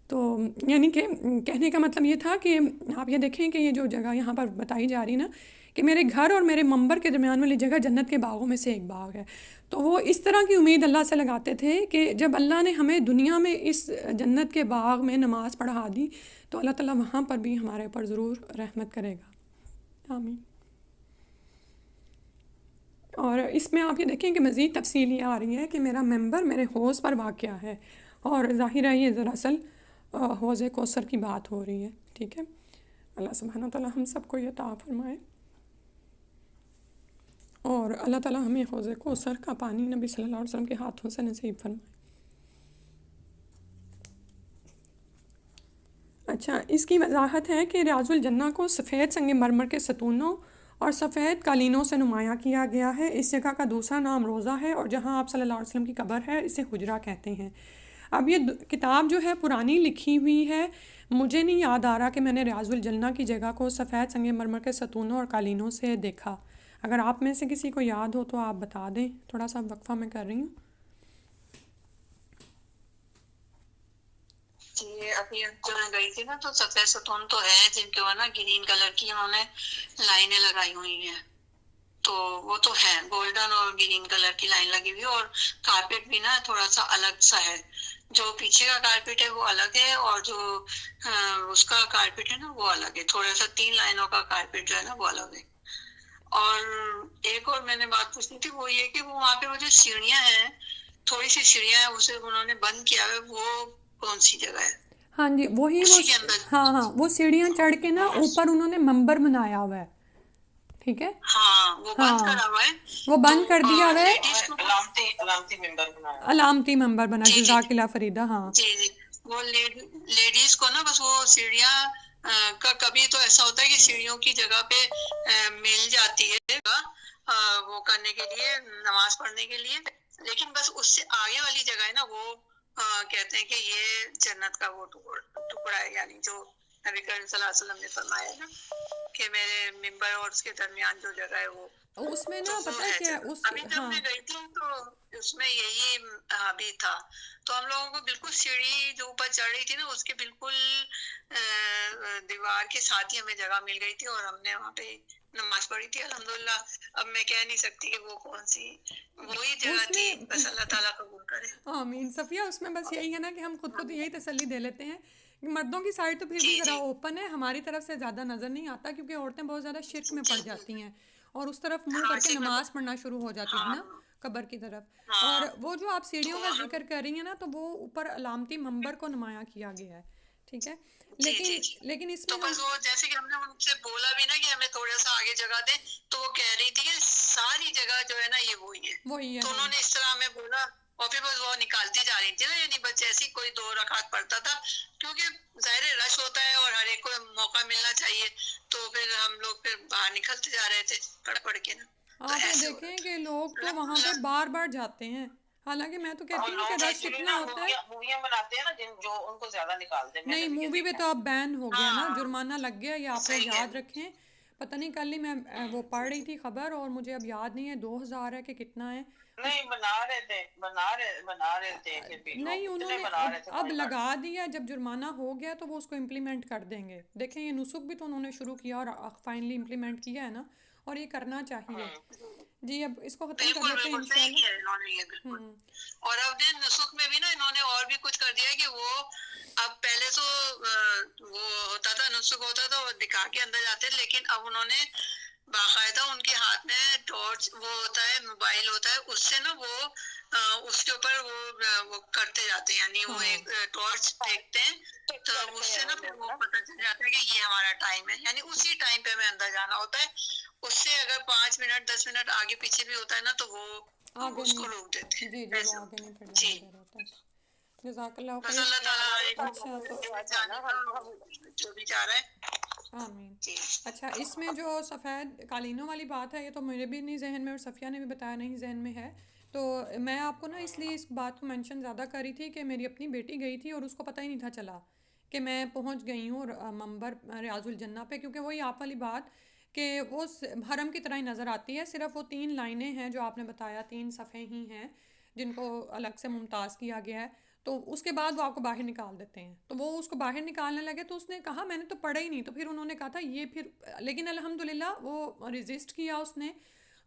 تو یعنی کہ کہنے کا مطلب یہ تھا کہ آپ یہ دیکھیں کہ یہ جو جگہ یہاں پر بتائی جا رہی نا کہ میرے گھر اور میرے منبر کے درمیان والی جگہ جنت کے باغوں میں سے ایک باغ ہے. تو وہ اس طرح کی امید اللہ سے لگاتے تھے کہ جب اللہ نے ہمیں دنیا میں اس جنت کے باغ میں نماز پڑھا دی تو اللہ تعالیٰ وہاں پر بھی ہمارے اوپر ضرور رحمت کرے گا. آمین. اور اس میں آپ یہ دیکھیں کہ مزید تفصیل یہ آ رہی ہے کہ میرا ممبر میرے حوض پر واقع ہے، اور ظاہر ہے یہ دراصل حوض کوثر کی بات ہو رہی ہے. ٹھیک ہے، اللہ سبحانہ تعالیٰ ہم سب کو یہ عطا فرمائے، اور اللہ تعالیٰ ہمیں حوض کوثر کا پانی نبی صلی اللہ علیہ وسلم کے ہاتھوں سے نصیب فرمائے. اچھا، اس کی وضاحت ہے کہ ریاض الجنہ کو سفید سنگ مرمر کے ستونوں اور سفید قالینوں سے نمایاں کیا گیا ہے. اس جگہ کا دوسرا نام روضہ ہے، اور جہاں آپ صلی اللہ علیہ وسلم کی قبر ہے اسے حجرہ کہتے ہیں. اب یہ کتاب جو ہے پرانی لکھی ہوئی ہے، مجھے نہیں یاد آ رہا کہ میں نے ریاض الجنہ کی جگہ کو سفید سنگ مرمر کے ستونوں اور قالینوں سے دیکھا. اگر آپ میں سے کسی کو یاد ہو تو آپ بتا دیں، تھوڑا سا وقفہ میں کر رہی ہوں. جی ابھی جو میں گئی تھی نا تو سفید ستون تو ہے جن کے نا گرین کلر کی انہوں نے لائنیں لگائی ہوئی ہیں، تو وہ تو ہے گولڈن اور گرین کلر کی لائن لگی ہوئی، اور کارپیٹ بھی نا تھوڑا سا الگ سا ہے. جو پیچھے کا کارپیٹ ہے وہ الگ ہے، اور جو اس کا کارپیٹ ہے نا وہ الگ ہے. تھوڑا سا 3 لائنوں کا کارپیٹ جو ہے نا وہ الگ ہے. اور ایک اور میں نے بات پوچھنی تھی، وہ یہ کہ وہ وہاں پہ وہ جو سیڑھیاں ہیں، تھوڑی سی سیڑھیاں ہیں، اسے انہوں نے بند کیا ہے، وہ کون سی جگہ ہے؟ ہاں جی، وہی وہ اسی کے اندر. ہاں وہ سیڑھیاں چڑھ کے نا اوپر انہوں نے ممبر بنایا ہوا ہے. ٹھیک ہے، ہاں وہ بند ہاں کرا ہوا ہے، وہ تو بند کر دیا ہوا ہے، لیڈیز کو علامتی ممبر بنایا. علامتی ممبر بنا. جی جی جزاک اللہ فریدہ. ہاں جی جی وہ لیڈیز کو نا بس وہ سیڑھیاں کا کبھی تو ایسا ہوتا ہے کہ سیڑھیوں کی جگہ پہ مل جاتی ہے وہ کرنے کے لیے، نماز پڑھنے کے لیے، لیکن بس اس سے آگے والی جگہ ہے نا وہ کہتے ہیں کہ یہ جنت کا وہ ٹکڑا ہے، یعنی جو نبی کریم صلی اللہ علیہ وسلم نے فرمایا ہے نا کہ میرے ممبر اور اس کے درمیان جو جگہ ہے وہ، اس میں تو نا وہ پتہ ہے ہے کہ جنت. اس ابھی جب ہاں میں گئی تھی تو اس میں یہی بھی تھا، تو ہم لوگوں کو بالکل سیڑھی جو اوپر چڑھ رہی تھی نا اس کے بالکل دیوار کے ساتھ ہی ہمیں جگہ مل گئی تھی، اور ہم نے وہاں پہ نماز پڑھی تھی الحمدللہ. اب میں کہہ نہیں سکتی کہ وہ کون سی، وہی جگہ اس تھی، میں بس اللہ تعالیٰ قبول کرے. آمین. صفیہ، اس میں بس یہی ہے نا کہ ہم خود کو تو یہی تسلی دے لیتے ہیں کہ مردوں کی سائڈ تو پھر بھی جی ذرا جی اوپن ہے، ہماری طرف سے زیادہ نظر نہیں آتا کیونکہ عورتیں بہت زیادہ شرک میں جی پڑ جی جاتی ہیں اور اس طرف منہ ہاں کر کے شکر. نماز پڑھنا شروع ہو جاتی تھی ہاں نا قبر کی طرف. اور ہاں وہ جو آپ تو سیڑھیوں کا ہم ذکر کر رہی ہیں نا تو وہ اوپر علامتی ممبر کو نمایاں کیا گیا ہے. ٹھیک ہے، جی لیکن جی جی لیکن اس تو میں ہم بس وہ جیسے کہ ہم نے ان سے بولا بھی نا کہ ہمیں تھوڑا سا آگے جگہ دیں، تو وہ کہہ رہی تھی کہ ساری جگہ جو ہے نا یہ وہی ہے. وہی ہے. تو ہاں انہوں نے اس طرح ہمیں بولا، اور پھر بس وہ نکالتی جا رہی تھی نا، یعنی بس جیسی کوئی 2 رکعت پڑھتا تھا، کیونکہ ظاہر رش ہوتا ہے اور ہر ایک کو موقع ملنا چاہیے، تو پھر ہم لوگ پھر باہر نکلتے جا رہے تھے پڑھ کے نا. تو آپ یہ ایسے ہو رہا دیکھیں کہ لوگ تھا. تو وہاں پر بار بار جاتے ہیں، حالانکہ میں تو اور کہتی ہوں کہ لوگ رش ایکچولی اتنا نا ہوتا ہے. موویاں بناتے ہیں نا جو ان کو زیادہ نکالتے ہیں، میں نہیں، نے بھی یہ مووی پہ دیکھا تو ہے. اب بین ہو گیا نا، ہاں جرمانہ لگ گیا، یہ آپ لوگ صحیح یاد ہے. رکھیں. پتہ نہیں کل ہی میں وہ پڑھ رہی تھی خبر اور مجھے اب یاد نہیں ہے 2000 ہے کہ کتنا ہے اس. نہیں بنا رہے تھے پھر بھی نہیں، لوگ انہوں اتنے نے بنا رہے تھے اب بڑی بڑی. لگا دیا، جب جرمانہ ہو گیا تو وہ اس کو امپلیمنٹ کر دیں گے. دیکھیں یہ نسخ بھی تو انہوں نے شروع کیا اور فائنلی امپلیمنٹ کیا ہے نا، اور یہ کرنا چاہیے. جی اب اس کو ختم کر بالکل لیتے ہیں بالکل صحیح انشاءاللہ. کیا ہے انہوں نے یہ بالکل. اور اب نے نسخ میں بھی نا انہوں نے اور بھی کچھ کر دیا ہے کہ وہ اب پہلے تو وہ ہوتا تھا، نسخ ہوتا تھا وہ دکھا کے اندر جاتے، لیکن اب انہوں نے باقاعدہ ان کے ہاتھ میں ٹارچ وہ ہوتا ہے، موبائل ہوتا ہے، اس سے نا وہ اس کے اوپر وہ کرتے جاتے ہیں، یعنی وہ ہاں ایک ٹارچ پھینکتے ہیں تو اس سے نا پھر وہ پتہ چل جاتا ہے کہ یہ ہمارا ٹائم ہے، یعنی اسی ٹائم پہ ہمیں اندر جانا ہوتا ہے. اس سے اگر 5 منٹ 10 منٹ آگے پیچھے بھی ہوتا ہے نا تو وہ آگے اس کو نہیں. روک دیتے ہیں. جی وہ ایسے آگے ہوتا نہیں پھر ہے. جانے جی دے رہے ہوتے ہیں. جزاک اللہ بس خیر. اللہ تعالیٰ ہر ایک اچھا تو کو جانے کا جو بھی چاہ رہا ہے. آمین. جی اچھا، اس میں جو سفید قالینوں والی بات ہے یہ تو میرے بھی نہیں ذہن میں اور صفیہ نے بھی بتایا نہیں ذہن میں ہے. تو میں آپ کو نا اس لیے اس بات کو مینشن زیادہ کری تھی کہ میری اپنی بیٹی گئی تھی اور اس کو پتہ ہی نہیں تھا چلا کہ میں پہنچ گئی ہوں ممبر ریاض الجنہ پہ، کیونکہ وہی آپ والی بات کہ وہ حرم کی طرح ہی نظر آتی ہے. صرف وہ 3 لائنیں ہیں جو آپ نے بتایا، 3 صفحے ہی ہیں جن کو الگ سے ممتاز کیا گیا ہے. تو اس کے بعد وہ آپ کو باہر نکال دیتے ہیں. تو وہ اس کو باہر نکالنے لگے تو اس نے کہا میں نے تو پڑھا ہی نہیں. تو پھر انہوں نے کہا تھا یہ پھر، لیکن الحمدللہ وہ ریزسٹ کیا اس نے،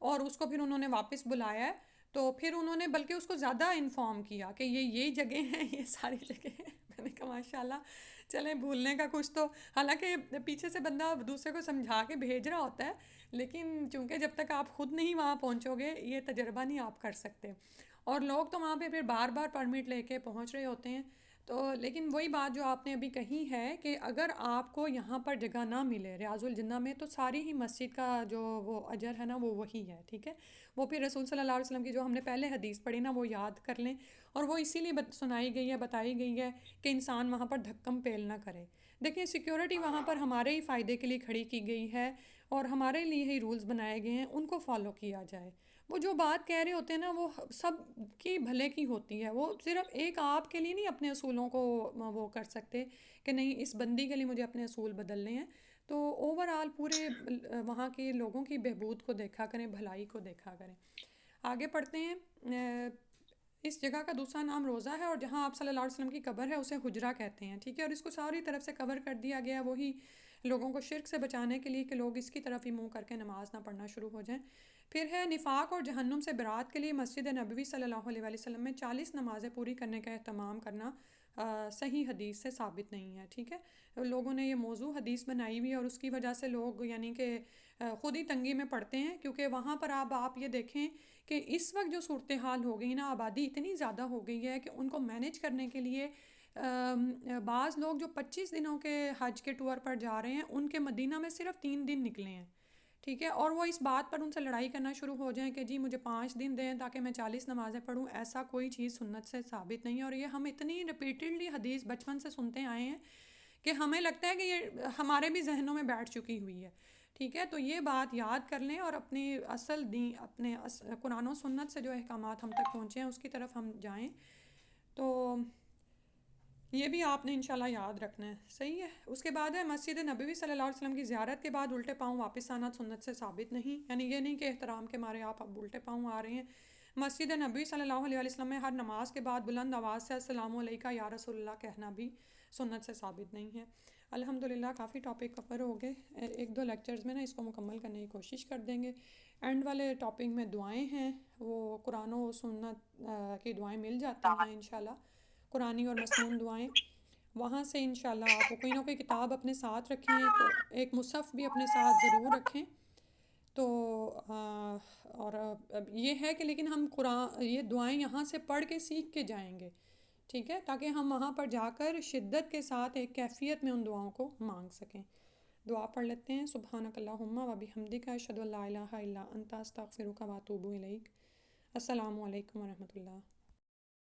اور اس کو پھر انہوں نے واپس بلایا ہے. تو پھر انہوں نے بلکہ اس کو زیادہ انفارم کیا کہ یہ جگہ ہیں، یہ ساری جگہ ہیں. میں نے کہا ماشاء اللہ، چلیں بھولنے کا کچھ تو، حالانکہ پیچھے سے بندہ دوسرے کو سمجھا کے بھیج رہا ہوتا ہے، لیکن چونکہ جب تک آپ خود نہیں وہاں پہنچو گے یہ تجربہ نہیں آپ کر سکتے. اور لوگ تو وہاں پہ پھر بار بار پرمٹ لے کے پہنچ رہے ہوتے ہیں. تو لیکن وہی بات جو آپ نے ابھی کہی ہے کہ اگر آپ کو یہاں پر جگہ نہ ملے ریاض الجنہ میں، تو ساری ہی مسجد کا جو وہ اجر ہے نا وہ وہی ہے. ٹھیک ہے، وہ پھر رسول صلی اللہ علیہ وسلم کی جو ہم نے پہلے حدیث پڑھی نا وہ یاد کر لیں. اور وہ اسی لیے سنائی گئی ہے، بتائی گئی ہے کہ انسان وہاں پر دھکم پیل نہ کرے. دیکھیں سیکیورٹی وہاں پر ہمارے ہی فائدے کے لیے کھڑی کی گئی ہے، اور ہمارے لیے ہی رولز بنائے گئے ہیں، ان کو فالو کیا جائے. وہ جو بات کہہ رہے ہوتے ہیں نا وہ سب کی بھلے کی ہوتی ہے. وہ صرف ایک آپ کے لیے نہیں اپنے اصولوں کو وہ کر سکتے کہ نہیں اس بندی کے لیے مجھے اپنے اصول بدلنے ہیں. تو اوور آل پورے وہاں کے لوگوں کی بہبود کو دیکھا کریں، بھلائی کو دیکھا کریں. آگے پڑھتے ہیں. اس جگہ کا دوسرا نام روضہ ہے، اور جہاں آپ صلی اللہ علیہ وسلم کی قبر ہے اسے حجرہ کہتے ہیں. ٹھیک ہے، اور اس کو ساری طرف سے کور کر دیا گیا وہی لوگوں کو شرک سے بچانے کے لیے کہ لوگ اس کی طرف ہی منہ کر کے نماز نہ پڑھنا شروع ہو جائیں. پھر ہے نفاق اور جہنم سے برات کے لیے مسجد نبوی صلی اللہ علیہ وسلم میں 40 نمازیں پوری کرنے کا اہتمام کرنا صحیح حدیث سے ثابت نہیں ہے. ٹھیک ہے، لوگوں نے یہ موضوع حدیث بنائی ہوئی ہے، اور اس کی وجہ سے لوگ یعنی کہ خود ہی تنگی میں پڑتے ہیں. کیونکہ وہاں پر آپ یہ دیکھیں کہ اس وقت جو صورتحال ہو گئی نا، آبادی اتنی زیادہ ہو گئی ہے کہ ان کو مینیج کرنے کے لیے بعض لوگ جو 25 دنوں کے حج کے ٹور پر جا رہے ہیں ان کے مدینہ میں صرف 3 دن نکلے ہیں. ٹھیک ہے، اور وہ اس بات پر ان سے لڑائی کرنا شروع ہو جائیں کہ جی مجھے 5 دن دیں تاکہ میں 40 نمازیں پڑھوں. ایسا کوئی چیز سنت سے ثابت نہیں ہے، اور یہ ہم اتنی ریپیٹڈلی حدیث بچپن سے سنتے آئے ہیں کہ ہمیں لگتا ہے کہ یہ ہمارے بھی ذہنوں میں بیٹھ چکی ہوئی ہے. ٹھیک ہے، تو یہ بات یاد کر لیں، اور اپنی اصل دین، اپنے قرآن و سنت سے جو احکامات ہم تک پہنچے ہیں اس کی طرف ہم جائیں. تو یہ بھی آپ نے انشاءاللہ یاد رکھنا ہے. صحیح ہے. اس کے بعد ہے مسجد نبوی صلی اللہ علیہ وسلم کی زیارت کے بعد الٹے پاؤں واپس آنا سنت سے ثابت نہیں. یعنی یہ نہیں کہ احترام کے مارے آپ اب الٹے پاؤں آ رہے ہیں. مسجد نبوی صلی اللہ علیہ وسلم میں ہر نماز کے بعد بلند آواز سے السلام علیکہ یا رسول اللہ کہنا بھی سنت سے ثابت نہیں ہے. الحمدللہ کافی ٹاپک کور ہو گئے. 1-2 لیکچرز میں نا اس کو مکمل کرنے کی کوشش کر دیں گے. اینڈ والے ٹاپک میں دعائیں ہیں، وہ قرآن و سنت کی دعائیں مل جاتی ہیں انشاءاللہ، قرآنی اور مسنون دعائیں. وہاں سے انشاءاللہ آپ کوئی نہ کوئی کتاب اپنے ساتھ رکھیں، ایک مصحف بھی اپنے ساتھ ضرور رکھیں. تو اور یہ ہے کہ لیکن ہم قرآن یہ دعائیں یہاں سے پڑھ کے سیکھ کے جائیں گے. ٹھیک ہے، تاکہ ہم وہاں پر جا کر شدت کے ساتھ ایک کیفیت میں ان دعاؤں کو مانگ سکیں. دعا پڑھ لیتے ہیں. سبحانک اللہم و بحمدک اشہد ان لا الہ الا انت استغفرک و اتوب الیک. السلام علیکم ورحمۃ اللہ.